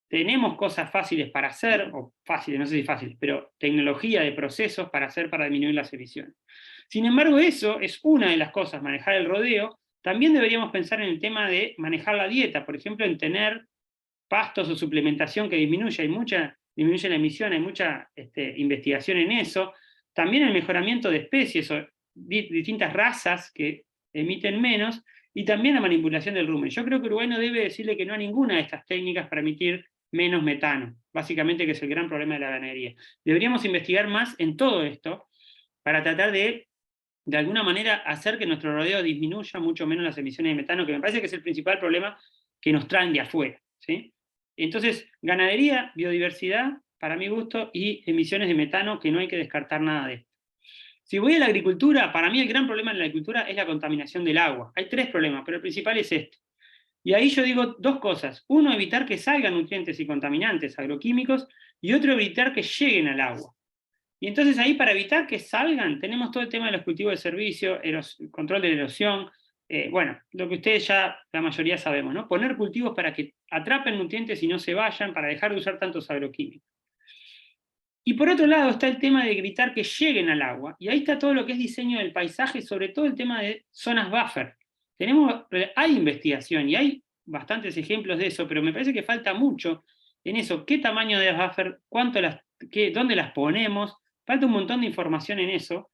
tenemos cosas fáciles para hacer, o fáciles, no sé si fáciles, pero tecnología de procesos para hacer para disminuir las emisiones. Sin embargo, eso es una de las cosas, manejar el rodeo. También deberíamos pensar en el tema de manejar la dieta, por ejemplo, en tener pastos o suplementación que disminuye la emisión, hay mucha investigación en eso. También el mejoramiento de especies o distintas razas que emiten menos, y también la manipulación del rumen. Yo creo que Uruguay no debe decirle que no a ninguna de estas técnicas para emitir menos metano, básicamente, que es el gran problema de la ganadería. Deberíamos investigar más en todo esto para tratar de alguna manera hacer que nuestro rodeo disminuya mucho menos las emisiones de metano, que me parece que es el principal problema que nos traen de afuera, ¿sí? Entonces, ganadería, biodiversidad, para mi gusto, y emisiones de metano, que no hay que descartar nada de esto. Si voy a la agricultura, para mí el gran problema en la agricultura es la contaminación del agua. Hay 3 problemas, pero el principal es este. Y ahí yo digo 2 cosas. Uno, evitar que salgan nutrientes y contaminantes agroquímicos, y otro, evitar que lleguen al agua. Y entonces ahí, para evitar que salgan, tenemos todo el tema de los cultivos de servicio, control de la erosión, bueno, lo que ustedes ya la mayoría sabemos, ¿no? Poner cultivos para que atrapen nutrientes y no se vayan, para dejar de usar tantos agroquímicos. Y por otro lado está el tema de evitar que lleguen al agua, y ahí está todo lo que es diseño del paisaje, sobre todo el tema de zonas buffer. Hay investigación y hay bastantes ejemplos de eso, pero me parece que falta mucho en eso. ¿Qué tamaño de buffer? ¿Dónde las ponemos? Falta un montón de información en eso.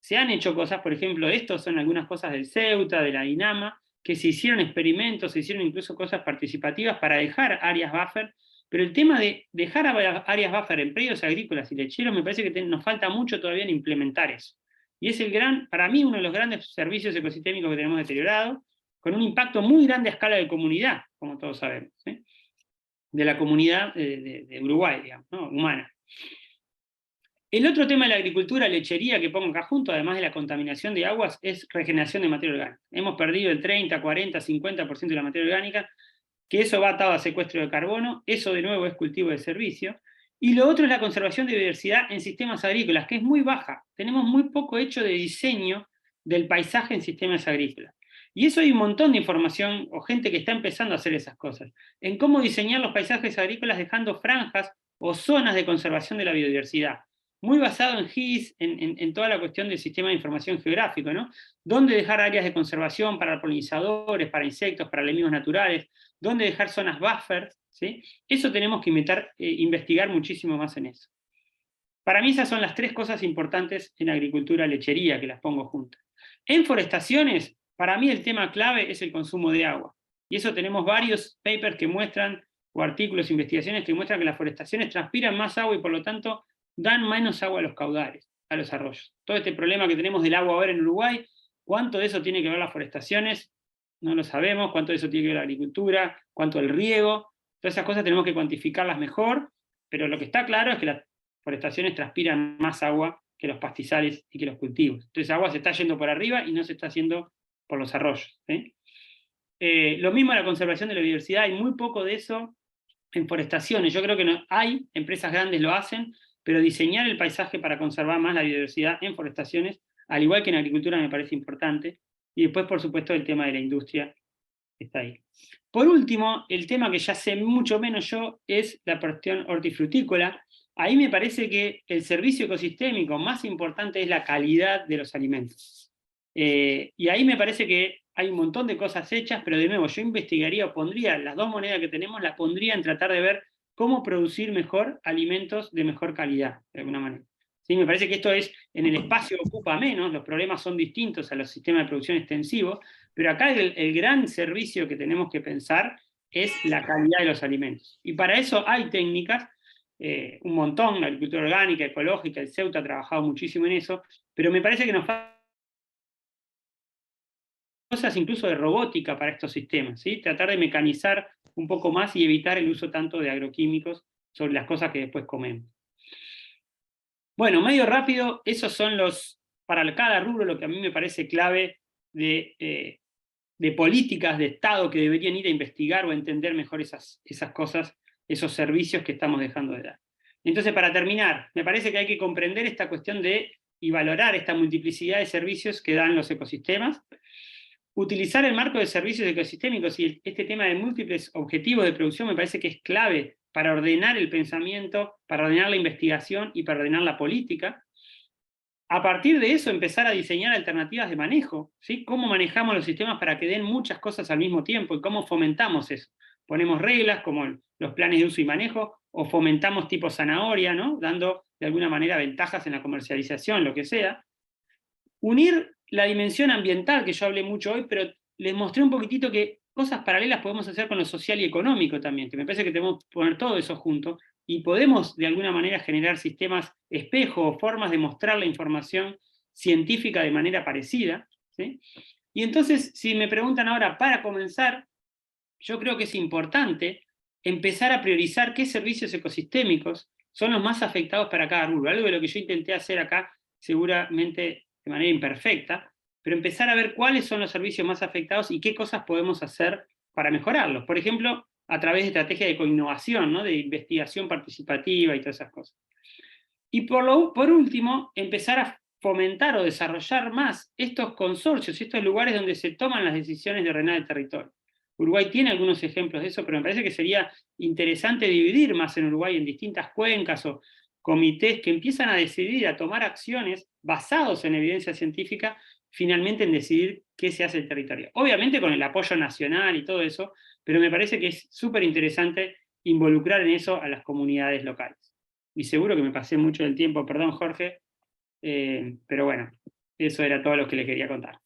Se han hecho cosas, por ejemplo, estos son algunas cosas del Ceuta, de la INAMA, que se hicieron experimentos, se hicieron incluso cosas participativas para dejar áreas buffer, pero el tema de dejar áreas buffer en predios agrícolas y lecheros me parece que nos falta mucho todavía en implementar eso. Y es para mí, uno de los grandes servicios ecosistémicos que tenemos deteriorado, con un impacto muy grande a escala de comunidad, como todos sabemos, ¿sí? De la comunidad de Uruguay, digamos, ¿no? Humana. El otro tema de la agricultura, lechería, que pongo acá junto, además de la contaminación de aguas, es regeneración de materia orgánica. Hemos perdido el 30, 40, 50% de la materia orgánica, que eso va atado a secuestro de carbono, eso de nuevo es cultivo de servicio. Y lo otro es la conservación de biodiversidad en sistemas agrícolas, que es muy baja. Tenemos muy poco hecho de diseño del paisaje en sistemas agrícolas. Y eso hay un montón de información, o gente que está empezando a hacer esas cosas, en cómo diseñar los paisajes agrícolas dejando franjas o zonas de conservación de la biodiversidad. Muy basado en GIS, en toda la cuestión del sistema de información geográfico, ¿no? Dónde dejar áreas de conservación para polinizadores, para insectos, para enemigos naturales, dónde dejar zonas buffer, ¿sí? Eso tenemos que investigar muchísimo más en eso. Para mí esas son las 3 cosas importantes en agricultura lechería, que las pongo juntas. En forestaciones, para mí el tema clave es el consumo de agua. Y eso tenemos varios papers que muestran o artículos, investigaciones que muestran que las forestaciones transpiran más agua y por lo tanto dan menos agua a los caudales, a los arroyos. Todo este problema que tenemos del agua ahora en Uruguay, ¿cuánto de eso tiene que ver las forestaciones? No lo sabemos. ¿Cuánto de eso tiene que ver la agricultura? ¿Cuánto el riego? Todas esas cosas tenemos que cuantificarlas mejor, pero lo que está claro es que las forestaciones transpiran más agua que los pastizales y que los cultivos. Entonces agua se está yendo por arriba y no se está haciendo por los arroyos. Lo mismo la conservación de la biodiversidad, hay muy poco de eso en forestaciones. Yo creo que no, hay, empresas grandes lo hacen, pero diseñar el paisaje para conservar más la biodiversidad en forestaciones, al igual que en agricultura, me parece importante. Y después, por supuesto, el tema de la industria está ahí. Por último, el tema que ya sé mucho menos yo es la cuestión hortifrutícola. Ahí me parece que el servicio ecosistémico más importante es la calidad de los alimentos. Y ahí me parece que hay un montón de cosas hechas, pero de nuevo, yo investigaría o pondría, las dos monedas que tenemos, las pondría en tratar de ver cómo producir mejor alimentos de mejor calidad, de alguna manera. ¿Sí? Me parece que esto es, en el espacio ocupa menos, los problemas son distintos a los sistemas de producción extensivos, pero acá el gran servicio que tenemos que pensar es la calidad de los alimentos. Y para eso hay técnicas, un montón, la agricultura orgánica, ecológica, el CEUT ha trabajado muchísimo en eso, pero me parece que nos falta cosas incluso de robótica para estos sistemas, ¿sí? Tratar de mecanizar un poco más y evitar el uso tanto de agroquímicos sobre las cosas que después comemos. Bueno, medio rápido, esos son para cada rubro, lo que a mí me parece clave de políticas de Estado que deberían ir a investigar o a entender mejor esas cosas, esos servicios que estamos dejando de dar. Entonces, para terminar, me parece que hay que comprender esta cuestión y valorar esta multiplicidad de servicios que dan los ecosistemas, utilizar el marco de servicios ecosistémicos y este tema de múltiples objetivos de producción me parece que es clave para ordenar el pensamiento, para ordenar la investigación y para ordenar la política. A partir de eso, empezar a diseñar alternativas de manejo, ¿sí? Cómo manejamos los sistemas para que den muchas cosas al mismo tiempo y cómo fomentamos eso. Ponemos reglas como los planes de uso y manejo, o fomentamos tipo zanahoria, ¿no? Dando de alguna manera ventajas en la comercialización, lo que sea. Unir la dimensión ambiental, que yo hablé mucho hoy, pero les mostré un poquitito que cosas paralelas podemos hacer con lo social y económico también, que me parece que tenemos que poner todo eso junto, y podemos de alguna manera generar sistemas espejo o formas de mostrar la información científica de manera parecida, ¿sí? Y entonces, si me preguntan ahora, para comenzar, yo creo que es importante empezar a priorizar qué servicios ecosistémicos son los más afectados para cada rubro, algo de lo que yo intenté hacer acá, seguramente de manera imperfecta, pero empezar a ver cuáles son los servicios más afectados y qué cosas podemos hacer para mejorarlos. Por ejemplo, a través de estrategias de coinnovación, ¿no? De investigación participativa y todas esas cosas. Y por último, empezar a fomentar o desarrollar más estos consorcios, estos lugares donde se toman las decisiones de ordenar el territorio. Uruguay tiene algunos ejemplos de eso, pero me parece que sería interesante dividir más en Uruguay en distintas cuencas o comités que empiezan a decidir, a tomar acciones basados en evidencia científica, finalmente en decidir qué se hace en el territorio. Obviamente con el apoyo nacional y todo eso, pero me parece que es súper interesante involucrar en eso a las comunidades locales. Y seguro que me pasé mucho del tiempo, perdón Jorge, pero bueno, eso era todo lo que le quería contar.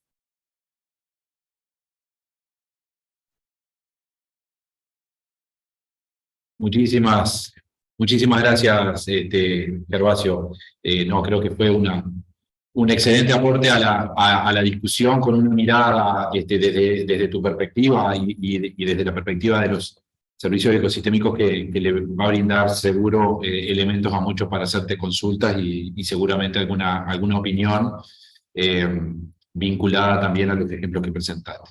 Muchísimas gracias, Gervasio. No, creo que fue un excelente aporte a la discusión con una mirada desde tu perspectiva y desde la perspectiva de los servicios ecosistémicos que le va a brindar seguro elementos a muchos para hacerte consultas y seguramente alguna opinión vinculada también a los ejemplos que presentaste.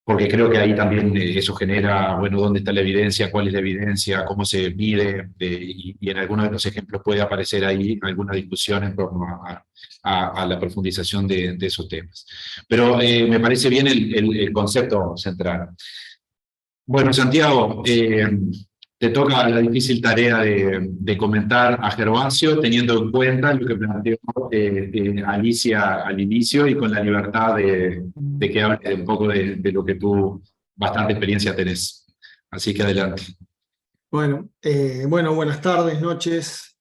Porque creo que ahí también eso genera, bueno, dónde está la evidencia, cuál es la evidencia, cómo se mide, y en algunos de los ejemplos puede aparecer ahí alguna discusión en torno a la profundización de esos temas. Pero me parece bien el concepto central. Bueno, Santiago, te toca la difícil tarea de comentar a Gervasio, teniendo en cuenta lo que planteó Alicia al inicio y con la libertad de que hable un poco de lo que tú bastante experiencia tenés. Así que adelante. Bueno, buenas tardes, noches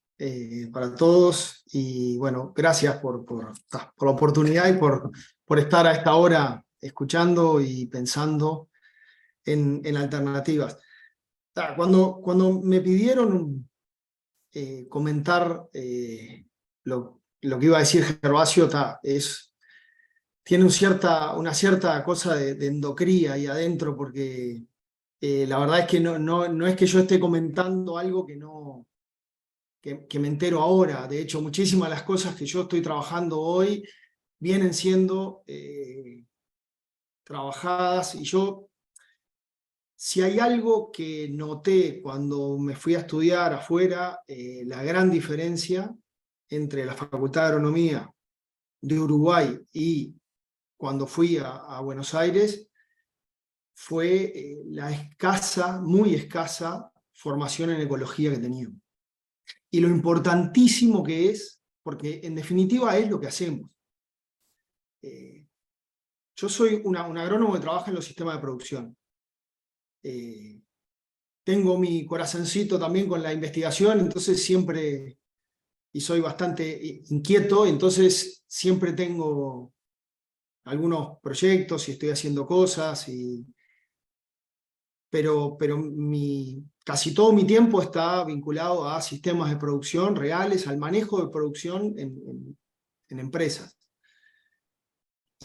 para todos y bueno, gracias por la oportunidad y por estar a esta hora escuchando y pensando en alternativas. Cuando me pidieron comentar lo que iba a decir Gervasio, tiene una cierta cosa de endocría ahí adentro, porque la verdad es que no es que yo esté comentando algo que me entero ahora. De hecho, muchísimas de las cosas que yo estoy trabajando hoy vienen siendo trabajadas, y si hay algo que noté cuando me fui a estudiar afuera, la gran diferencia entre la Facultad de Agronomía de Uruguay y cuando fui a Buenos Aires, fue la muy escasa formación en ecología que teníamos. Y lo importantísimo que es, porque en definitiva es lo que hacemos. Yo soy un agrónomo que trabaja en los sistemas de producción. Tengo mi corazoncito también con la investigación, entonces siempre, y soy bastante inquieto, entonces siempre tengo algunos proyectos y estoy haciendo cosas, pero casi todo mi tiempo está vinculado a sistemas de producción reales, al manejo de producción en empresas.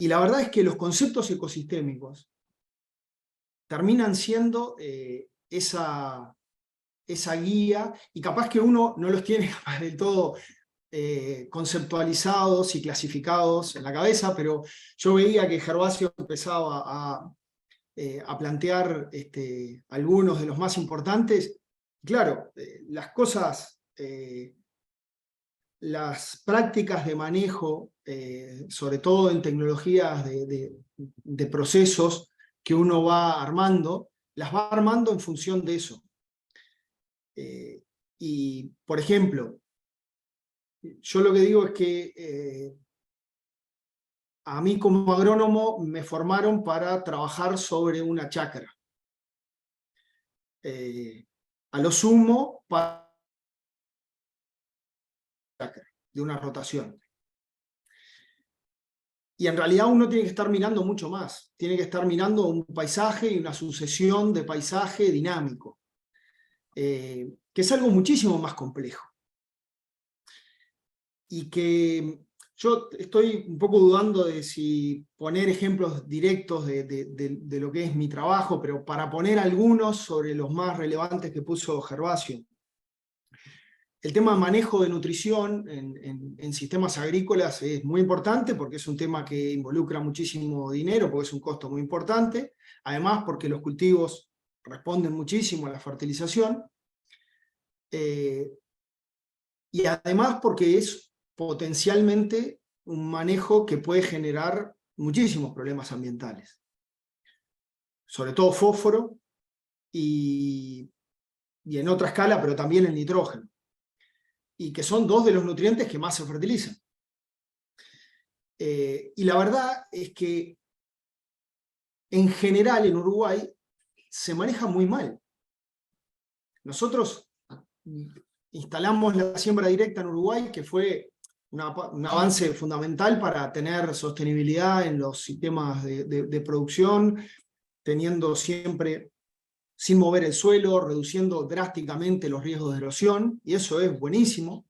Y la verdad es que los conceptos ecosistémicos terminan siendo esa guía, y capaz que uno no los tiene del todo conceptualizados y clasificados en la cabeza, pero yo veía que Gervasio empezaba a plantear algunos de los más importantes. Claro, las cosas, las prácticas de manejo, sobre todo en tecnologías de procesos que uno va armando, las va armando en función de eso. Y, por ejemplo, yo lo que digo es que a mí como agrónomo me formaron para trabajar sobre una chacra. A lo sumo, para de una rotación. Y en realidad uno tiene que estar mirando mucho más. Tiene que estar mirando un paisaje y una sucesión de paisaje dinámico, que es algo muchísimo más complejo. Y que yo estoy un poco dudando de si poner ejemplos directos de lo que es mi trabajo, pero para poner algunos sobre los más relevantes que puso Gervasio. El tema de manejo de nutrición en sistemas agrícolas es muy importante, porque es un tema que involucra muchísimo dinero, porque es un costo muy importante, además porque los cultivos responden muchísimo a la fertilización, y además porque es potencialmente un manejo que puede generar muchísimos problemas ambientales, sobre todo fósforo y en otra escala, pero también el nitrógeno, y que son dos de los nutrientes que más se fertilizan. Y la verdad es que en general en Uruguay se maneja muy mal. Nosotros instalamos la siembra directa en Uruguay, que fue un avance fundamental para tener sostenibilidad en los sistemas de producción, teniendo siempre, sin mover el suelo, reduciendo drásticamente los riesgos de erosión, y eso es buenísimo.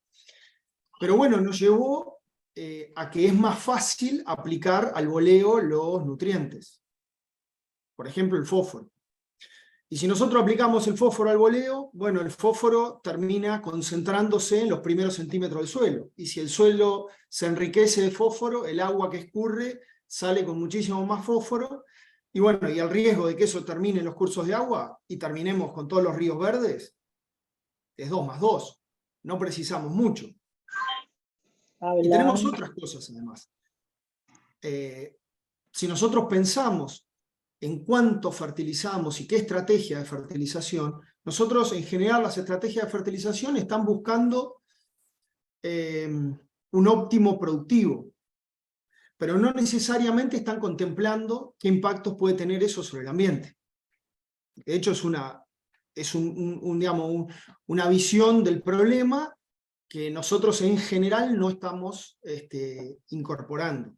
Pero bueno, nos llevó a que es más fácil aplicar al boleo los nutrientes. Por ejemplo, el fósforo. Y si nosotros aplicamos el fósforo al boleo, bueno, el fósforo termina concentrándose en los primeros centímetros del suelo. Y si el suelo se enriquece de fósforo, el agua que escurre sale con muchísimo más fósforo. Y bueno, y el riesgo de que eso termine en los cursos de agua y terminemos con todos los ríos verdes es 2 más 2. No precisamos mucho. Y tenemos otras cosas además. Si nosotros pensamos en cuánto fertilizamos y qué estrategia de fertilización, nosotros en general las estrategias de fertilización están buscando un óptimo productivo, pero no necesariamente están contemplando qué impactos puede tener eso sobre el ambiente. De hecho es una visión del problema que nosotros en general no estamos incorporando.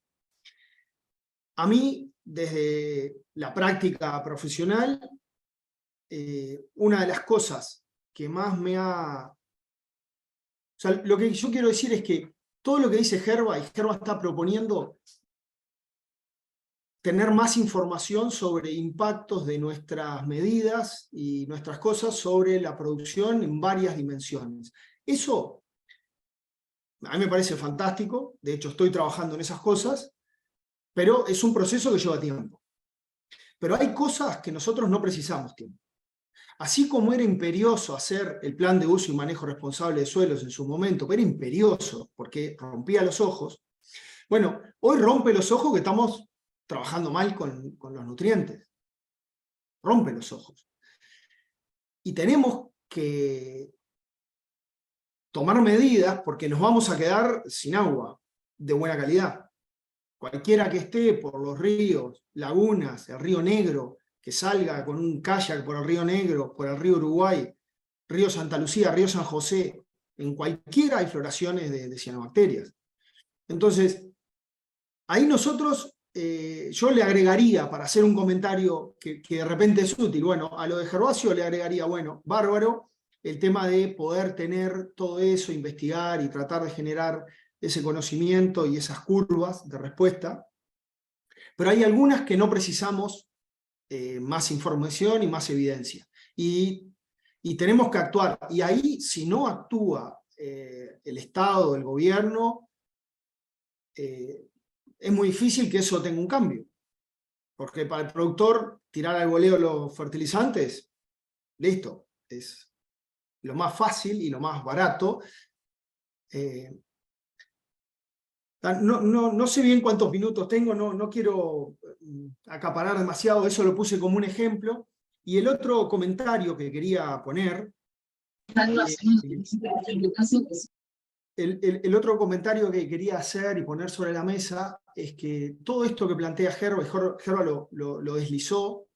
A mí, desde la práctica profesional, una de las cosas que más me ha... O sea, lo que yo quiero decir es que todo lo que dice Gerba, y Gerba está proponiendo tener más información sobre impactos de nuestras medidas y nuestras cosas sobre la producción en varias dimensiones. Eso a mí me parece fantástico, de hecho estoy trabajando en esas cosas, pero es un proceso que lleva tiempo. Pero hay cosas que nosotros no precisamos tiempo. Así como era imperioso hacer el plan de uso y manejo responsable de suelos en su momento, pero era imperioso porque rompía los ojos, bueno, hoy rompe los ojos que estamos trabajando mal con los nutrientes. Rompe los ojos. Y tenemos que tomar medidas porque nos vamos a quedar sin agua de buena calidad. Cualquiera que esté por los ríos, lagunas, el río Negro, que salga con un kayak por el río Negro, por el río Uruguay, río Santa Lucía, río San José, en cualquiera hay floraciones de cianobacterias. Entonces, ahí nosotros, yo le agregaría, para hacer un comentario que de repente es útil, bueno, a lo de Gervasio le agregaría, bueno, bárbaro, el tema de poder tener todo eso, investigar y tratar de generar ese conocimiento y esas curvas de respuesta, pero hay algunas que no precisamos más información y más evidencia. Y tenemos que actuar. Y ahí, si no actúa el Estado, el gobierno, es muy difícil que eso tenga un cambio. Porque para el productor, tirar al voleo los fertilizantes, listo, es lo más fácil y lo más barato. No sé bien cuántos minutos tengo, no quiero acaparar demasiado, eso lo puse como un ejemplo. Y el otro comentario que quería poner, el otro comentario que quería hacer y poner sobre la mesa es que todo esto que plantea Gerba, y Gerba lo deslizó,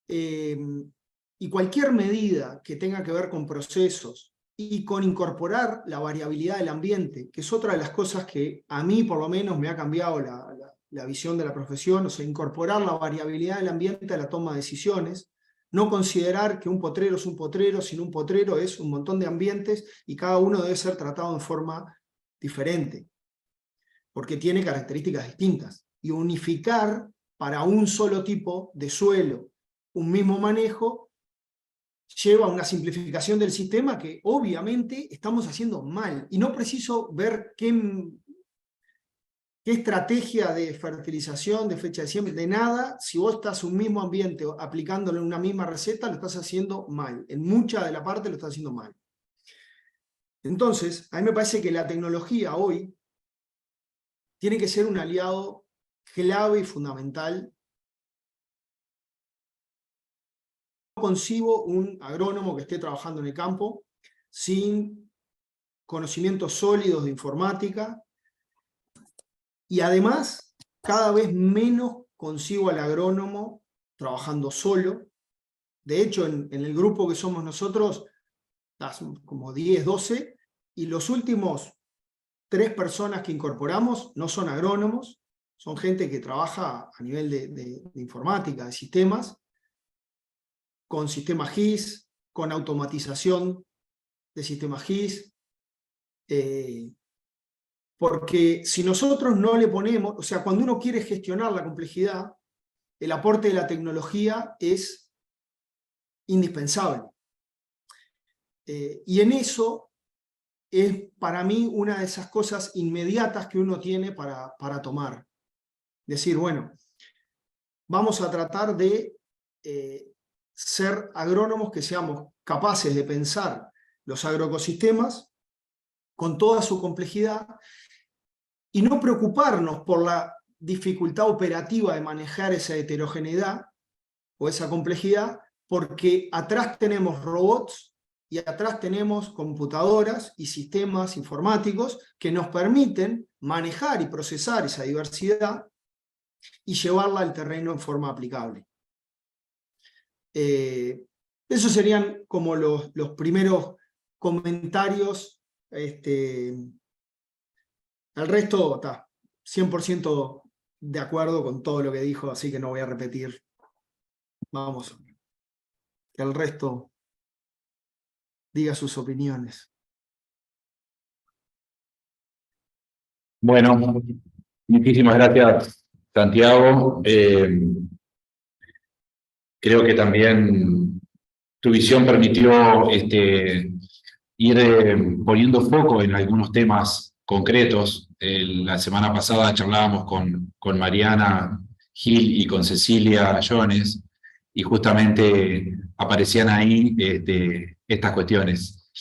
y cualquier medida que tenga que ver con procesos y con incorporar la variabilidad del ambiente, que es otra de las cosas que a mí por lo menos me ha cambiado la visión de la profesión, o sea, incorporar la variabilidad del ambiente a la toma de decisiones, no considerar que un potrero es un potrero, sino un potrero es un montón de ambientes y cada uno debe ser tratado en forma diferente, porque tiene características distintas. Y unificar para un solo tipo de suelo un mismo manejo lleva a una simplificación del sistema que obviamente estamos haciendo mal. Y no preciso ver qué estrategia de fertilización, de fecha de siembra, de nada. Si vos estás en un mismo ambiente aplicándole una misma receta, lo estás haciendo mal. En mucha de la parte lo estás haciendo mal. Entonces, a mí me parece que la tecnología hoy tiene que ser un aliado clave y fundamental. No concibo un agrónomo que esté trabajando en el campo sin conocimientos sólidos de informática, y además cada vez menos concibo al agrónomo trabajando solo. De hecho, en el grupo que somos nosotros, como 10, 12, y los últimos 3 personas que incorporamos no son agrónomos, son gente que trabaja a nivel de informática, de sistemas, con sistemas GIS, con automatización de sistemas GIS, porque si nosotros no le ponemos, o sea, cuando uno quiere gestionar la complejidad, el aporte de la tecnología es indispensable. Y en eso es para mí una de esas cosas inmediatas que uno tiene para tomar. Decir, bueno, vamos a tratar de ser agrónomos que seamos capaces de pensar los agroecosistemas con toda su complejidad y no preocuparnos por la dificultad operativa de manejar esa heterogeneidad o esa complejidad, porque atrás tenemos robots y atrás tenemos computadoras y sistemas informáticos que nos permiten manejar y procesar esa diversidad y llevarla al terreno en forma aplicable. Esos serían como los primeros comentarios. El resto está 100% de acuerdo con todo lo que dijo, así que no voy a repetir. Vamos. que el resto diga sus opiniones. Bueno, muchísimas gracias, Santiago. Creo que también tu visión permitió ir poniendo foco en algunos temas concretos. La semana pasada charlábamos con Mariana Gil y con Cecilia Jones, y justamente aparecían ahí estas cuestiones.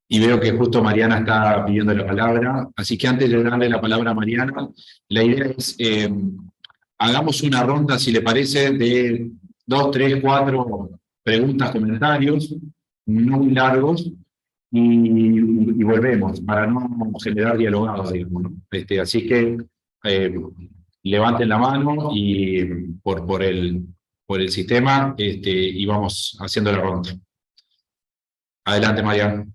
Y veo que justo Mariana está pidiendo la palabra, así que antes de darle la palabra a Mariana, la idea es, hagamos una ronda, si le parece, de 2, 3, 4 preguntas, comentarios, no muy largos, y volvemos, para no generar dialogados, digamos, ¿no? Así que levanten la mano y por el sistema, y vamos haciendo la ronda. Adelante, Mariana.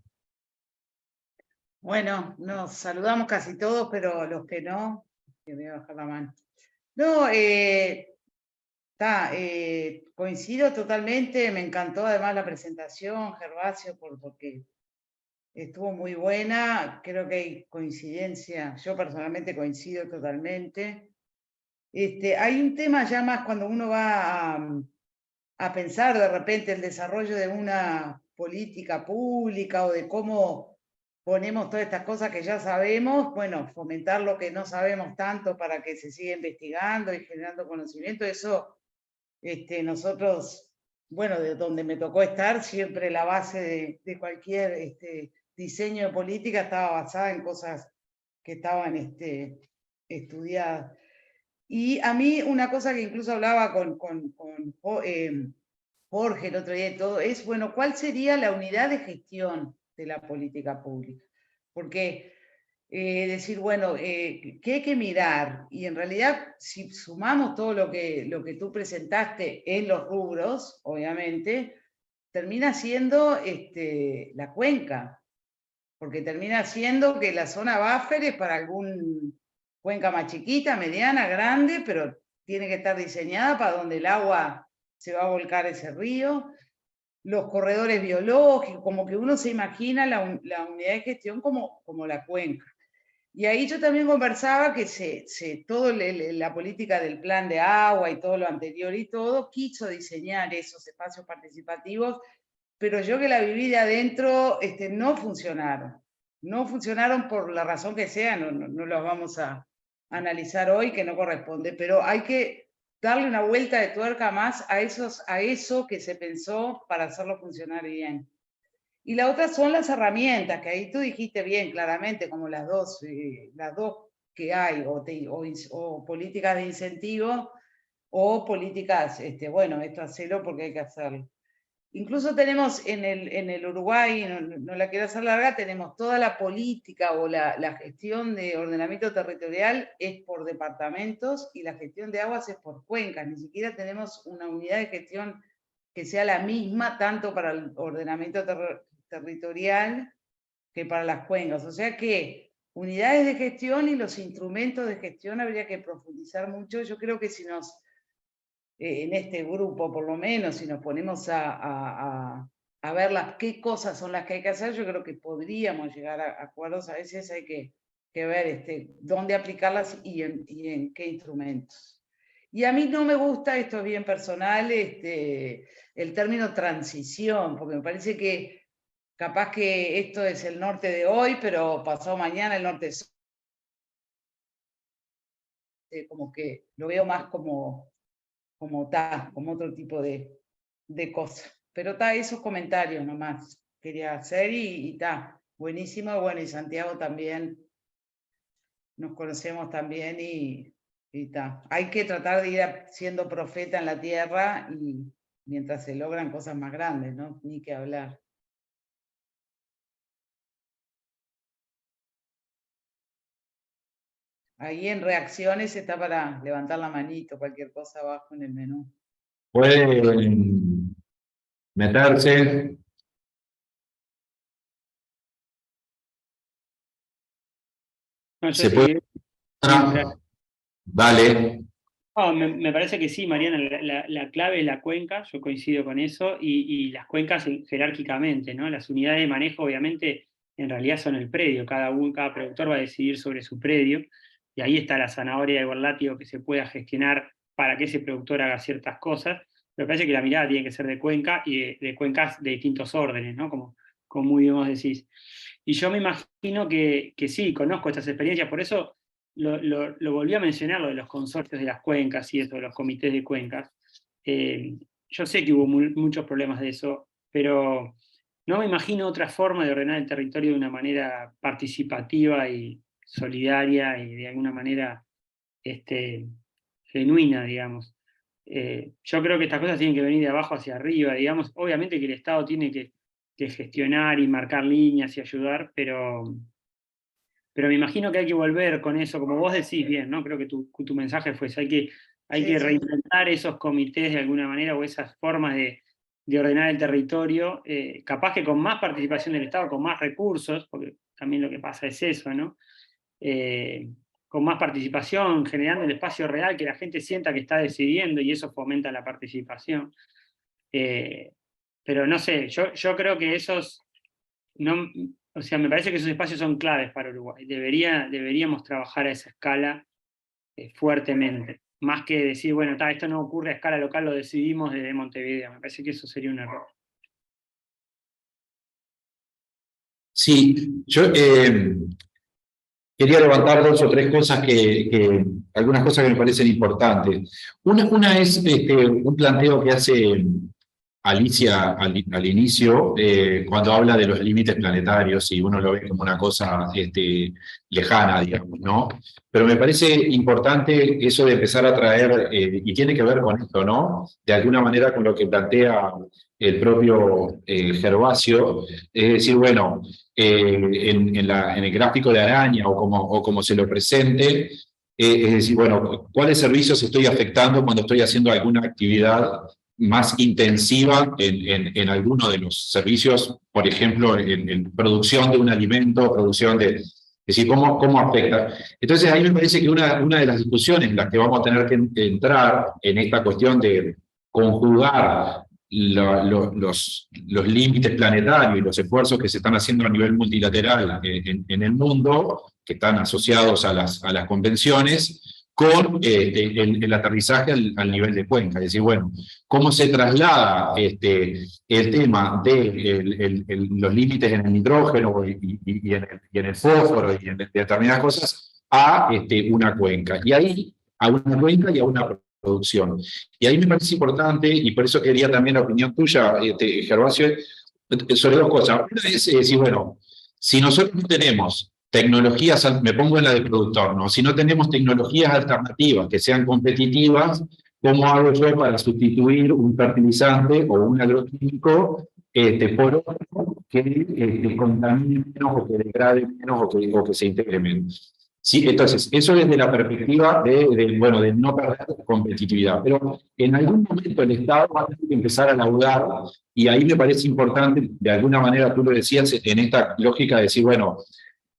Bueno, nos saludamos casi todos, pero los que no, que voy a bajar la mano. No, coincido totalmente, me encantó además la presentación, Gervasio, porque estuvo muy buena, creo que hay coincidencia, yo personalmente coincido totalmente. Hay un tema ya más cuando uno va a pensar de repente el desarrollo de una política pública o de cómo ponemos todas estas cosas que ya sabemos, bueno, fomentar lo que no sabemos tanto para que se siga investigando y generando conocimiento, eso nosotros, bueno, de donde me tocó estar, siempre la base de cualquier diseño de política estaba basada en cosas que estaban estudiadas. Y a mí una cosa que incluso hablaba con Jorge el otro día y todo, es, bueno, ¿cuál sería la unidad de gestión de la política pública? Porque decir, bueno, ¿qué hay que mirar? Y en realidad, si sumamos todo lo que tú presentaste en los rubros, obviamente, termina siendo la cuenca, porque termina siendo que la zona buffer es para algún cuenca más chiquita, mediana, grande, pero tiene que estar diseñada para donde el agua se va a volcar ese río. Los corredores biológicos, como que uno se imagina la unidad de gestión como la cuenca. Y ahí yo también conversaba que toda la política del plan de agua y todo lo anterior y todo, quiso diseñar esos espacios participativos, pero yo que la viví de adentro, no funcionaron. No funcionaron por la razón que sea, no los vamos a analizar hoy, que no corresponde, pero hay que darle una vuelta de tuerca más a eso que se pensó para hacerlo funcionar bien. Y la otra son las herramientas, que ahí tú dijiste bien claramente, como las dos que hay, o políticas de incentivo, o políticas, bueno, esto hacelo porque hay que hacerlo. Incluso tenemos en el Uruguay, no la quiero hacer larga, tenemos toda la política o la gestión de ordenamiento territorial es por departamentos y la gestión de aguas es por cuencas. Ni siquiera tenemos una unidad de gestión que sea la misma tanto para el ordenamiento territorial que para las cuencas. O sea que unidades de gestión y los instrumentos de gestión habría que profundizar mucho. Yo creo que si nos en este grupo, por lo menos, si nos ponemos a ver qué cosas son las que hay que hacer, yo creo que podríamos llegar a acuerdos. A veces hay que ver dónde aplicarlas y en qué instrumentos. Y a mí no me gusta, esto es bien personal, el término transición, porque me parece que capaz que esto es el norte de hoy, pero pasado mañana el norte es como que lo veo más como otro tipo de cosas. Pero esos comentarios nomás quería hacer y buenísimo. Bueno, y Santiago también, nos conocemos también y hay que tratar de ir siendo profeta en la tierra y mientras se logran cosas más grandes, ¿no? Ni que hablar. Ahí en reacciones está para levantar la manito, cualquier cosa abajo en el menú. Pueden meterse. No, yo Se seguiré puede. Dale. Me parece que sí, Mariana, la clave es la cuenca, yo coincido con eso, y las cuencas jerárquicamente, ¿no? Las unidades de manejo, obviamente, en realidad son el predio, cada productor va a decidir sobre su predio, y ahí está la zanahoria o el látigo que se pueda gestionar para que ese productor haga ciertas cosas. Pero parece que la mirada tiene que ser de cuenca, y de cuencas de distintos órdenes, ¿no? Como muy bien vos decís. Y yo me imagino que sí, conozco estas experiencias, por eso lo volví a mencionar, lo de los consorcios de las cuencas y eso, de los comités de cuencas. Yo sé que hubo muchos problemas de eso, pero no me imagino otra forma de ordenar el territorio de una manera participativa y solidaria y de alguna manera genuina, digamos. Yo creo que estas cosas tienen que venir de abajo hacia arriba, digamos. Obviamente que el Estado tiene que gestionar y marcar líneas y ayudar, pero me imagino que hay que volver con eso, como vos decís bien, ¿no? Creo que tu mensaje fue ese, hay que reinventar esos comités de alguna manera, o esas formas de ordenar el territorio, capaz que con más participación del Estado, con más recursos, porque también lo que pasa es eso, ¿no? Con más participación, generando el espacio real, que la gente sienta que está decidiendo, y eso fomenta la participación. Pero no sé, yo creo que o sea, me parece que esos espacios son claves para Uruguay. Deberíamos trabajar a esa escala fuertemente. Más que decir, bueno, esto no ocurre a escala local, lo decidimos desde Montevideo. Me parece que eso sería un error. Sí, yo quería levantar dos o tres cosas algunas cosas que me parecen importantes. Una es un planteo que hace Alicia al inicio, cuando habla de los límites planetarios, y uno lo ve como una cosa lejana, digamos, ¿no? Pero me parece importante eso de empezar a traer, y tiene que ver con esto, ¿no? De alguna manera con lo que plantea el propio Gervasio, es decir, bueno, en el gráfico de Araña, o como se lo presente, es decir, bueno, ¿cuáles servicios estoy afectando cuando estoy haciendo alguna actividad más intensiva en alguno de los servicios, por ejemplo, en producción de un alimento, producción de... Es decir, ¿cómo afecta? Entonces, ahí me parece que una de las discusiones en las que vamos a tener que entrar en esta cuestión de conjugar los límites planetarios y los esfuerzos que se están haciendo a nivel multilateral en el mundo, que están asociados a las convenciones, con el aterrizaje al nivel de cuenca. Es decir, bueno, cómo se traslada el tema de los límites en el nitrógeno y en el fósforo y en determinadas cosas a una cuenca. Y ahí, a una cuenca y a una producción. Y ahí me parece importante, y por eso quería también la opinión tuya, Gervasio, sobre dos cosas. Una es decir, bueno, si nosotros no tenemos tecnologías, me pongo en la de productor, ¿no? Si no tenemos tecnologías alternativas que sean competitivas, ¿cómo hago yo para sustituir un fertilizante o un agroquímico por otro que contamine menos, o que degrade menos, o que se integre menos? Sí, entonces, eso desde la perspectiva de no perder competitividad. Pero en algún momento el Estado va a tener que empezar a laudar, y ahí me parece importante, de alguna manera tú lo decías, en esta lógica de decir, bueno,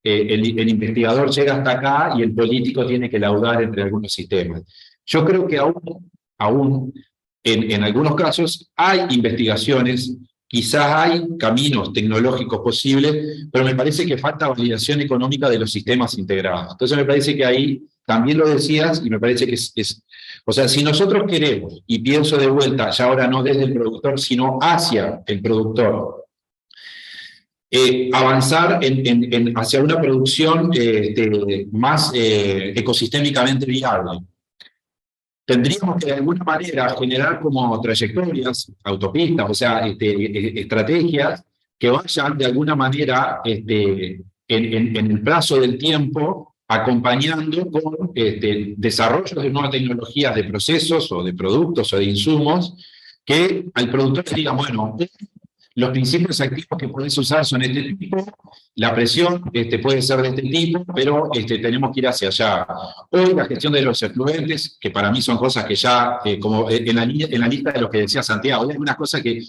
el investigador llega hasta acá y el político tiene que laudar entre algunos sistemas. Yo creo que aún en algunos casos hay investigaciones, quizás hay caminos tecnológicos posibles, pero me parece que falta validación económica de los sistemas integrados. Entonces me parece que ahí, también lo decías, y me parece que o sea, si nosotros queremos, y pienso de vuelta, ya ahora no desde el productor, sino hacia el productor, avanzar hacia una producción más ecosistémicamente viable, tendríamos que de alguna manera generar como trayectorias, autopistas, o sea, estrategias que vayan de alguna manera en el plazo del tiempo acompañando con desarrollos de nuevas tecnologías de procesos o de productos o de insumos, que al productor le digan, bueno, los principios activos que podés usar son este tipo, la presión puede ser de este tipo, pero tenemos que ir hacia allá. Hoy la gestión de los efluentes, que para mí son cosas que ya, como en la lista de lo que decía Santiago, hay algunas cosas que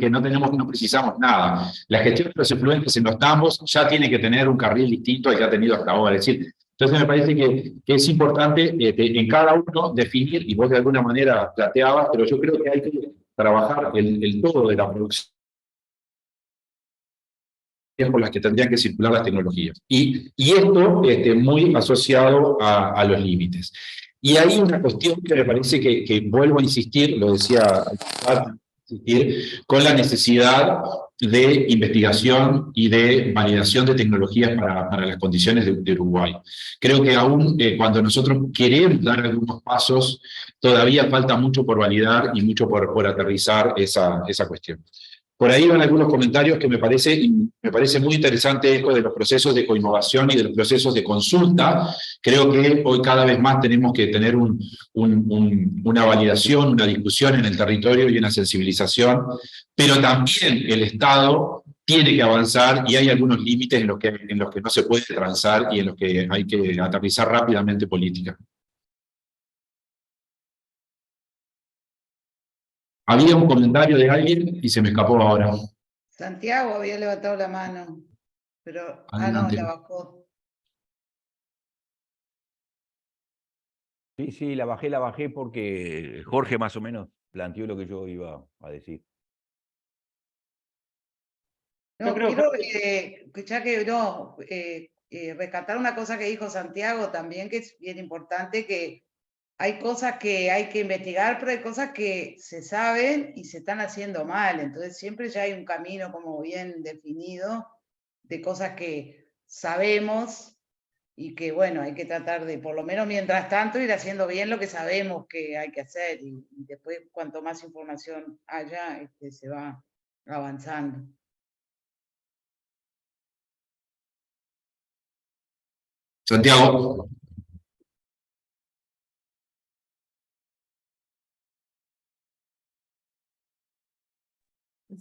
no precisamos nada. La gestión de los efluentes en los tambos ya tiene que tener un carril distinto al que ha tenido hasta ahora. Es decir, Entonces me parece que es importante en cada uno definir, y vos de alguna manera planteabas, pero yo creo que hay que trabajar el todo de la producción por las que tendrían que circular las tecnologías. Y esto muy asociado a los límites. Y hay una cuestión que me parece que vuelvo a insistir, lo decía, insistir, con la necesidad de investigación y de validación de tecnologías para las condiciones de Uruguay. Creo que aún cuando nosotros queremos dar algunos pasos, todavía falta mucho por validar y mucho por aterrizar esa cuestión. Por ahí van algunos comentarios que me parece muy interesante esto de los procesos de coinnovación y de los procesos de consulta. Creo que hoy cada vez más tenemos que tener una validación, una discusión en el territorio y una sensibilización, pero también el Estado tiene que avanzar y hay algunos límites en los que no se puede transar y en los que hay que aterrizar rápidamente política. Había un comentario de alguien y se me escapó ahora. Santiago había levantado la mano, pero Adelante. no, la bajó. Sí, la bajé porque Jorge más o menos planteó lo que yo iba a decir. No, creo quiero rescatar una cosa que dijo Santiago también, que es bien importante, que hay cosas que hay que investigar, pero hay cosas que se saben y se están haciendo mal. Entonces siempre ya hay un camino como bien definido de cosas que sabemos y que, bueno, hay que tratar de, por lo menos mientras tanto, ir haciendo bien lo que sabemos que hay que hacer. Y después, cuanto más información haya, se va avanzando. Santiago.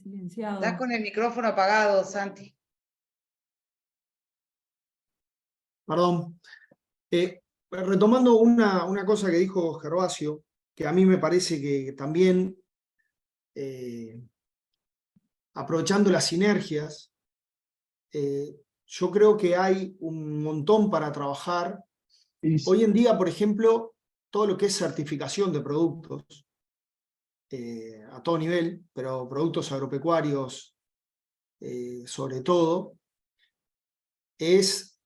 Silenciado. Estás con el micrófono apagado, Santi. Perdón. Retomando una cosa que dijo Gervasio, que a mí me parece que también, aprovechando las sinergias, yo creo que hay un montón para trabajar. Hoy en día, por ejemplo, todo lo que es certificación de productos, a todo nivel, pero productos agropecuarios sobre todo, es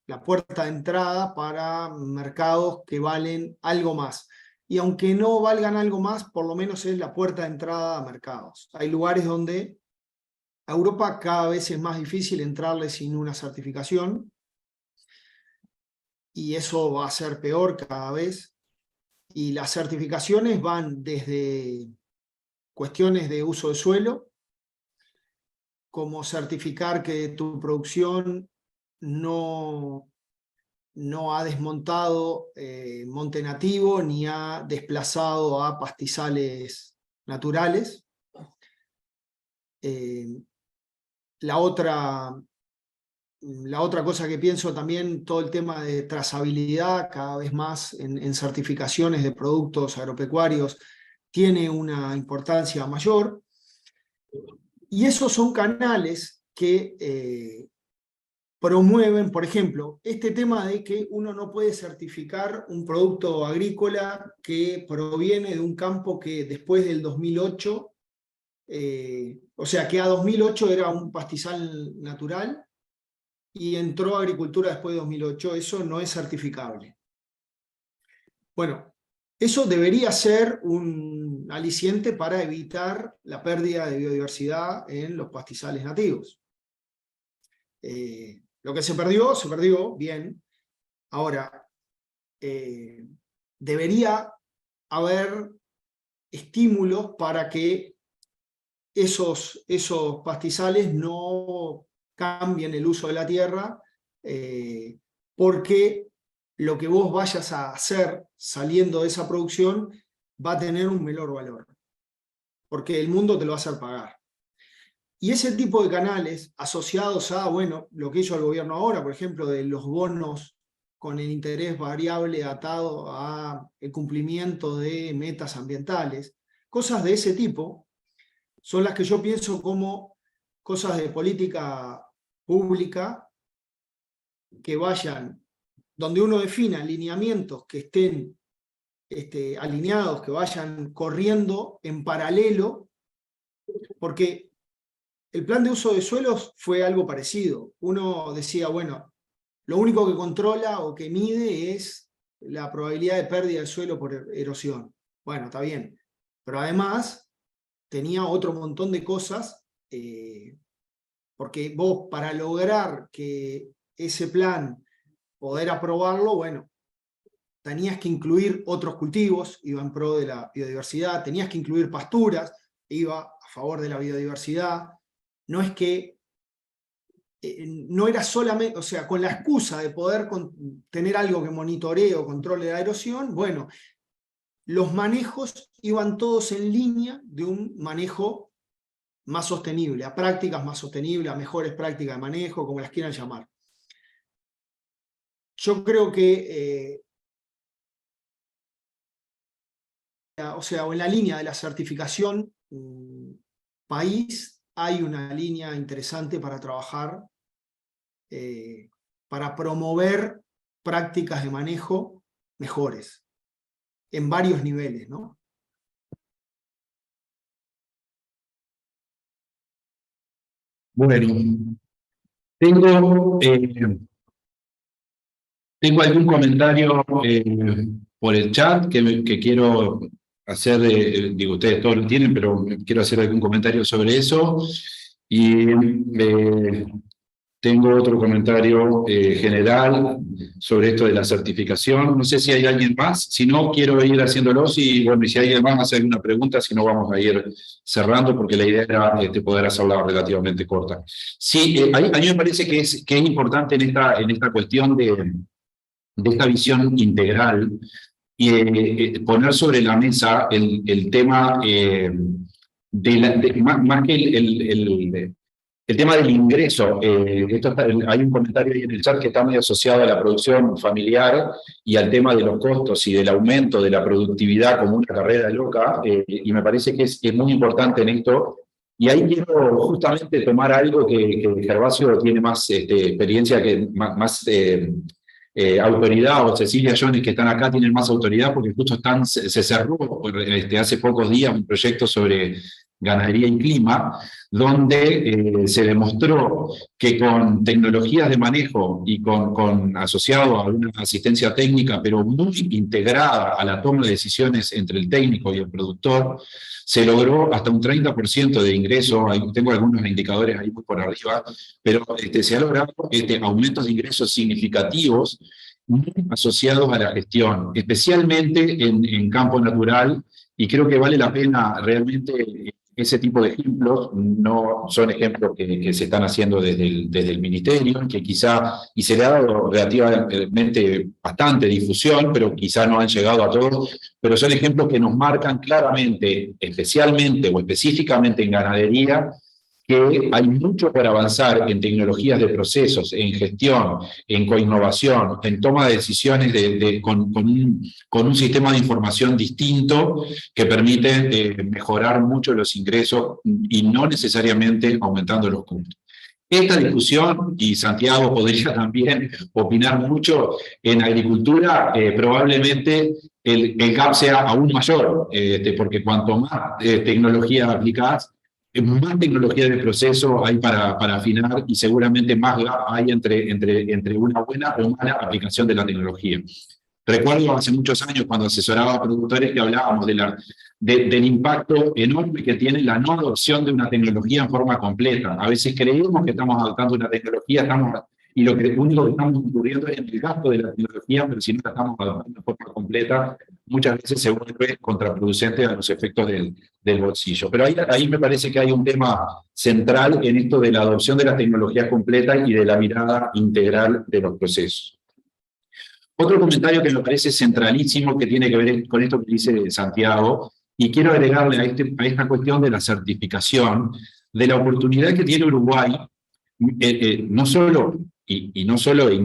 la puerta de entrada para mercados que valen algo más. Y aunque no valgan algo más, por lo menos es la puerta de entrada a mercados. Hay lugares donde a Europa cada vez es más difícil entrarle sin una certificación, y eso va a ser peor cada vez. Y las certificaciones van desde cuestiones de uso de suelo, como certificar que tu producción no ha desmontado monte nativo ni ha desplazado a pastizales naturales. La otra cosa que pienso también, todo el tema de trazabilidad, cada vez más en certificaciones de productos agropecuarios, tiene una importancia mayor. Y esos son canales que promueven, por ejemplo, este tema de que uno no puede certificar un producto agrícola que proviene de un campo que después del 2008, o sea, que a 2008 era un pastizal natural y entró a agricultura después de 2008, eso no es certificable. Bueno, eso debería ser un aliciente para evitar la pérdida de biodiversidad en los pastizales nativos. Lo que se perdió, bien. Ahora, debería haber estímulos para que esos pastizales no cambien el uso de la tierra, porque lo que vos vayas a hacer saliendo de esa producción va a tener un menor valor, porque el mundo te lo va a hacer pagar. Y ese tipo de canales asociados a, bueno, lo que hizo el gobierno ahora, por ejemplo, de los bonos con el interés variable atado a el cumplimiento de metas ambientales, cosas de ese tipo, son las que yo pienso como cosas de política pública que vayan, donde uno defina lineamientos que estén alineados, que vayan corriendo en paralelo, porque el plan de uso de suelos fue algo parecido. Uno decía, bueno, lo único que controla o que mide es la probabilidad de pérdida del suelo por erosión. Bueno, está bien, pero además tenía otro montón de cosas, porque vos, para lograr que ese plan, poder aprobarlo, bueno, tenías que incluir otros cultivos, iba en pro de la biodiversidad, tenías que incluir pasturas, iba a favor de la biodiversidad. No es que, no era solamente, o sea, con la excusa de poder tener algo que monitoree o controle la erosión, bueno, los manejos iban todos en línea de un manejo más sostenible, a prácticas más sostenibles, a mejores prácticas de manejo, como las quieran llamar. Yo creo que, o sea, o en la línea de la certificación país, hay una línea interesante para trabajar, para promover prácticas de manejo mejores, en varios niveles, ¿no? Bueno, tengo algún comentario por el chat que quiero hacer, digo, ustedes todos lo tienen, pero quiero hacer algún comentario sobre eso. Y tengo otro comentario general sobre esto de la certificación. No sé si hay alguien más, si no, quiero ir haciéndolos y bueno, y si alguien más hace alguna pregunta, si no vamos a ir cerrando, porque la idea era poder hacerla relativamente corta. Sí, a mí me parece que es importante en esta cuestión de esta visión integral y poner sobre la mesa el tema más que el tema del ingreso. Hay un comentario ahí en el chat que está muy asociado a la producción familiar y al tema de los costos y del aumento de la productividad como una carrera loca, y me parece que es muy importante en esto. Y ahí quiero justamente tomar algo que Gervasio tiene más experiencia, más autoridad, o Cecilia Jones, que están acá, tienen más autoridad porque justo se cerró hace pocos días un proyecto sobre ganadería y clima, donde se demostró que con tecnologías de manejo y asociado a una asistencia técnica, pero muy integrada a la toma de decisiones entre el técnico y el productor, se logró hasta un 30% de ingreso. Tengo algunos indicadores ahí muy por arriba, pero se ha logrado aumentos de ingresos significativos muy asociados a la gestión, especialmente en campo natural, y creo que vale la pena realmente. Ese tipo de ejemplos no son ejemplos que se están haciendo desde el ministerio, que quizá, y se le ha dado relativamente bastante difusión, pero quizá no han llegado a todos, pero son ejemplos que nos marcan claramente, especialmente o específicamente en ganadería, que hay mucho por avanzar en tecnologías de procesos, en gestión, en coinnovación, en toma de decisiones con un sistema de información distinto que permite mejorar mucho los ingresos y no necesariamente aumentando los costos. Esta discusión, y Santiago podría también opinar mucho, en agricultura probablemente el gap sea aún mayor, porque cuanto más tecnología aplicás, más tecnología de proceso hay para afinar y seguramente más gap hay entre una buena o mala aplicación de la tecnología. Recuerdo hace muchos años cuando asesoraba a productores que hablábamos del impacto enorme que tiene la no adopción de una tecnología en forma completa. A veces creemos que estamos adoptando una tecnología y lo único que estamos incurriendo es en el gasto de la tecnología, pero si no la estamos adoptando en forma completa, muchas veces se vuelve contraproducente a los efectos del bolsillo. Pero ahí me parece que hay un tema central en esto de la adopción de la tecnología completa y de la mirada integral de los procesos. Otro comentario que me parece centralísimo, que tiene que ver con esto que dice Santiago, y quiero agregarle a esta cuestión de la certificación, de la oportunidad que tiene Uruguay, no solo y no solo y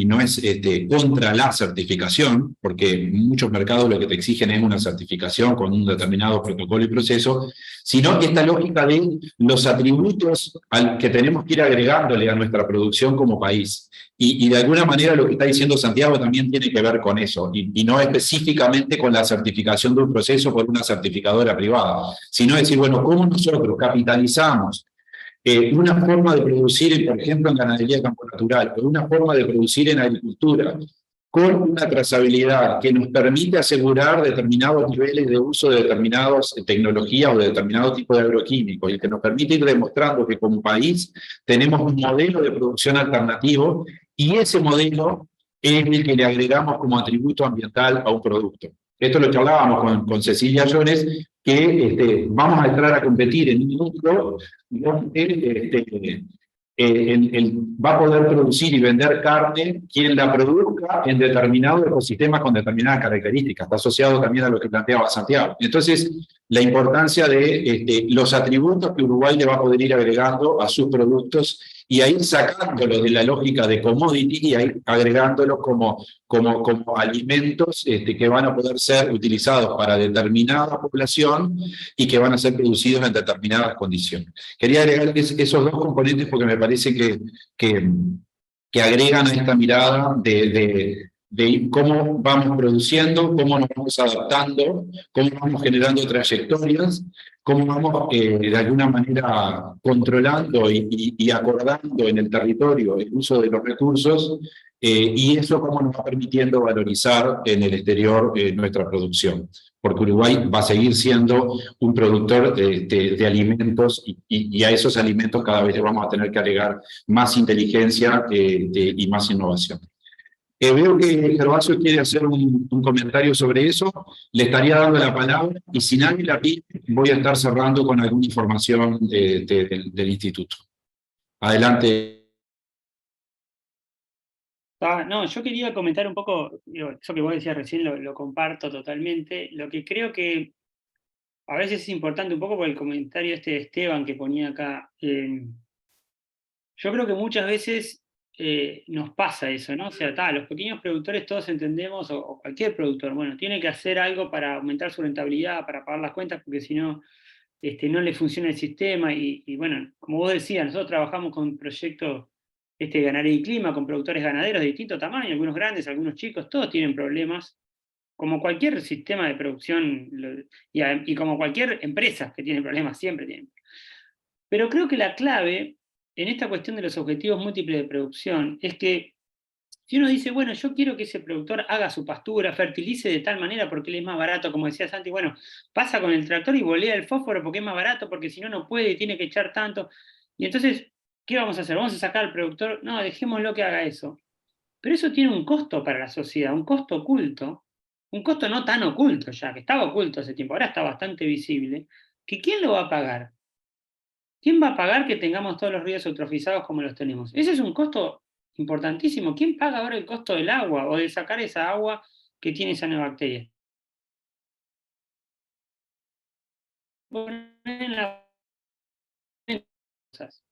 no es contra la certificación, porque en muchos mercados lo que te exigen es una certificación con un determinado protocolo y proceso, sino que esta lógica de los atributos que tenemos que ir agregándole a nuestra producción como país. Y de alguna manera lo que está diciendo Santiago también tiene que ver con eso, y no específicamente con la certificación de un proceso por una certificadora privada, sino decir, bueno, ¿cómo nosotros capitalizamos una forma de producir, por ejemplo, en ganadería de campo natural, o una forma de producir en agricultura, con una trazabilidad que nos permite asegurar determinados niveles de uso de determinadas tecnologías o de determinado tipo de agroquímicos, y que nos permite ir demostrando que como país tenemos un modelo de producción alternativo, y ese modelo es el que le agregamos como atributo ambiental a un producto. Esto lo charlábamos con Cecilia Llones, que vamos a entrar a competir en un mundo donde va a poder producir y vender carne quien la produzca en determinado ecosistema con determinadas características. Está asociado también a lo que planteaba Santiago. Entonces, la importancia de los atributos que Uruguay le va a poder ir agregando a sus productos y a ir sacándolos de la lógica de commodity y a ir agregándolos como alimentos que van a poder ser utilizados para determinada población y que van a ser producidos en determinadas condiciones. Quería agregar esos dos componentes porque me parece que agregan a esta mirada de cómo vamos produciendo, cómo nos vamos adaptando, cómo vamos generando trayectorias, cómo vamos de alguna manera controlando y acordando en el territorio el uso de los recursos, y eso cómo nos va permitiendo valorizar en el exterior nuestra producción. Porque Uruguay va a seguir siendo un productor de alimentos y a esos alimentos cada vez le vamos a tener que agregar más inteligencia y más innovación. Veo que Gervasio quiere hacer un comentario sobre eso, le estaría dando la palabra y si nadie la pide voy a estar cerrando con alguna información del instituto. Adelante. No, yo quería comentar un poco, eso que vos decías recién lo comparto totalmente. Lo que creo que a veces es importante un poco por el comentario de Esteban que ponía acá. Yo creo que muchas veces nos pasa eso, ¿no? O sea, los pequeños productores todos entendemos, o cualquier productor, bueno, tiene que hacer algo para aumentar su rentabilidad, para pagar las cuentas, porque si no, no le funciona el sistema. Y bueno, como vos decías, nosotros trabajamos con proyectos ganadería y clima, con productores ganaderos de distinto tamaño, algunos grandes, algunos chicos, todos tienen problemas, como cualquier sistema de producción, y como cualquier empresa que tiene problemas, siempre tienen. Pero creo que la clave en esta cuestión de los objetivos múltiples de producción es que si uno dice, bueno, yo quiero que ese productor haga su pastura, fertilice de tal manera porque él es más barato, como decía Santi, bueno, pasa con el tractor y bolea el fósforo porque es más barato, porque si no, no puede y tiene que echar tanto. Y entonces, ¿qué vamos a hacer? ¿Vamos a sacar al productor? No, dejémoslo que haga eso. Pero eso tiene un costo para la sociedad, un costo oculto, un costo no tan oculto ya, que estaba oculto hace tiempo, ahora está bastante visible, que ¿quién lo va a pagar? ¿Quién va a pagar que tengamos todos los ríos eutrofizados como los tenemos? Ese es un costo importantísimo. ¿Quién paga ahora el costo del agua o de sacar esa agua que tiene esa bacteria?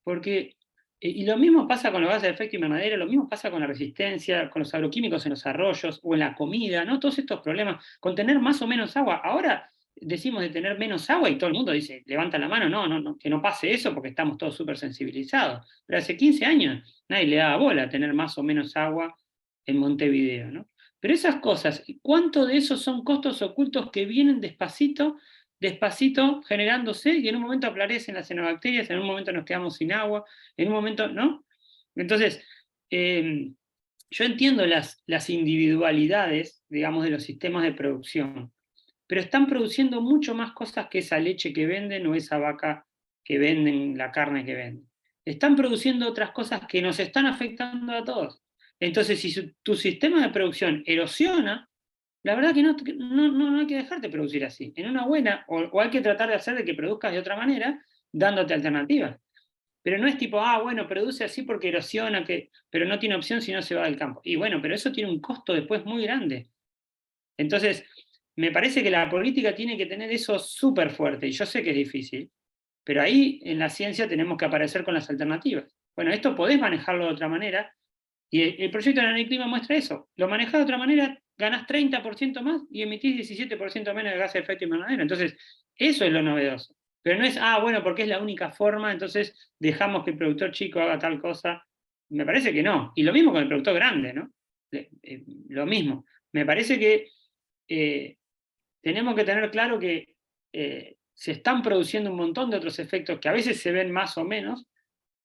Porque, y lo mismo pasa con los gases de efecto invernadero, lo mismo pasa con la resistencia, con los agroquímicos en los arroyos o en la comida, ¿no? Todos estos problemas, con tener más o menos agua. Ahora decimos de tener menos agua y todo el mundo dice, levanta la mano, no, que no pase eso porque estamos todos súper sensibilizados. Pero hace 15 años nadie le daba bola a tener más o menos agua en Montevideo, ¿no? Pero esas cosas, ¿cuánto de esos son costos ocultos que vienen despacito generándose y en un momento aparecen las cianobacterias, en un momento nos quedamos sin agua, en un momento, ¿no? Entonces, yo entiendo las individualidades, digamos, de los sistemas de producción, pero están produciendo mucho más cosas que esa leche que venden o esa vaca que venden, la carne que venden. Están produciendo otras cosas que nos están afectando a todos. Entonces, si tu sistema de producción erosiona, la verdad que no hay que dejarte producir así. En una buena, o hay que tratar de hacer de que produzcas de otra manera, dándote alternativas. Pero no es tipo, bueno, produce así porque erosiona, pero no tiene opción si no se va del campo. Y bueno, pero eso tiene un costo después muy grande. Entonces, me parece que la política tiene que tener eso súper fuerte, y yo sé que es difícil, pero ahí en la ciencia tenemos que aparecer con las alternativas. Bueno, esto podés manejarlo de otra manera, Y el proyecto de energía y clima muestra eso. Lo manejás de otra manera, ganás 30% más y emitís 17% menos de gases de efecto invernadero. Entonces, eso es lo novedoso. Pero no es, bueno, porque es la única forma, entonces dejamos que el productor chico haga tal cosa. Me parece que no. Y lo mismo con el productor grande, ¿no? Lo mismo. Me parece que tenemos que tener claro que se están produciendo un montón de otros efectos que a veces se ven más o menos,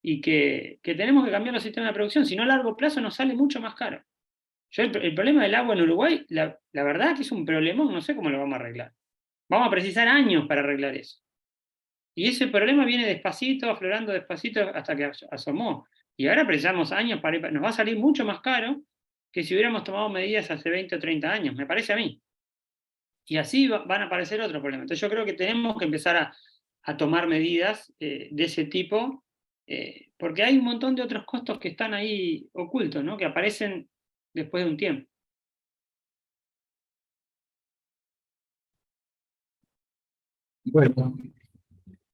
y que tenemos que cambiar los sistemas de producción, si no a largo plazo nos sale mucho más caro. Yo el problema del agua en Uruguay, la verdad que es un problemón, no sé cómo lo vamos a arreglar. Vamos a precisar años para arreglar eso. Y ese problema viene despacito, aflorando despacito hasta que asomó. Y ahora precisamos años nos va a salir mucho más caro que si hubiéramos tomado medidas hace 20 o 30 años, me parece a mí. Y así van a aparecer otros problemas. Entonces yo creo que tenemos que empezar a tomar medidas de ese tipo, porque hay un montón de otros costos que están ahí ocultos, ¿no? Que aparecen después de un tiempo.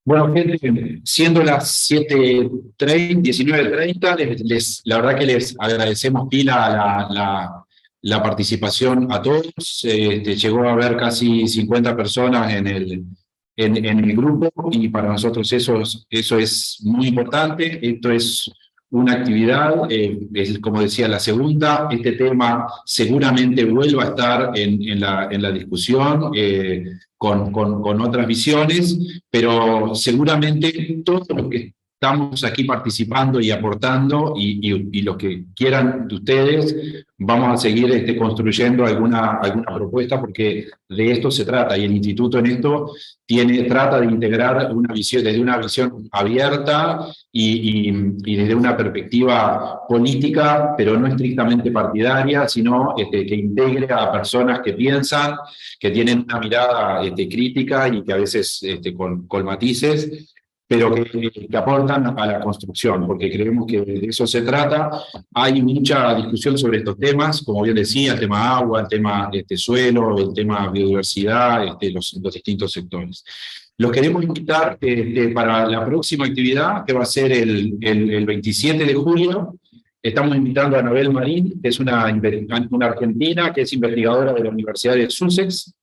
Bueno, gente, siendo las 7:30, 19:30, la verdad que les agradecemos pila la participación a todos. Llegó a haber casi 50 personas en el grupo, y para nosotros eso es muy importante. Esto es una actividad, como decía, la segunda. Este tema seguramente vuelva a estar en la discusión, con otras visiones, pero seguramente todos los que estamos aquí participando y aportando, y los que quieran de ustedes, vamos a seguir construyendo alguna propuesta, porque de esto se trata, y el Instituto en esto trata de integrar una visión, desde una visión abierta y desde una perspectiva política, pero no estrictamente partidaria, sino que integre a personas que piensan, que tienen una mirada crítica, y que a veces con matices, pero que aportan a la construcción, porque creemos que de eso se trata. Hay mucha discusión sobre estos temas, como bien decía, el tema agua, el tema suelo, el tema biodiversidad, los distintos sectores. Los queremos invitar para la próxima actividad, que va a ser el 27 de julio. Estamos invitando a Anabel Marín, que es una argentina, que es investigadora de la Universidad de Sussex,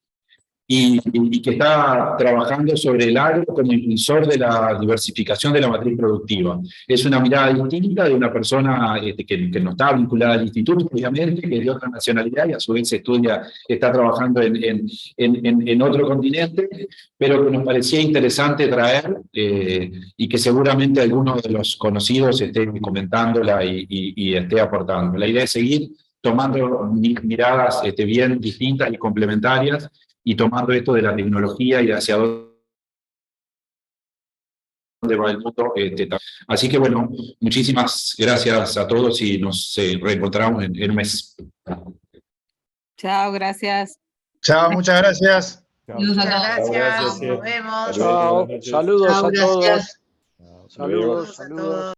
y que está trabajando sobre el agro como impulsor de la diversificación de la matriz productiva. Es una mirada distinta de una persona que no está vinculada al instituto, obviamente, que es de otra nacionalidad y a su vez está trabajando en otro continente, pero que nos parecía interesante traer, y que seguramente algunos de los conocidos estén comentándola y esté aportando. La idea es seguir tomando miradas bien distintas y complementarias, y tomando esto de la tecnología y hacia dónde va el mundo. Así que bueno, muchísimas gracias a todos, y nos reencontramos en un mes. Chao, gracias. Chao, muchas gracias. Muchas gracias, nos vemos. Chao, saludos a todos. Saludos a todos.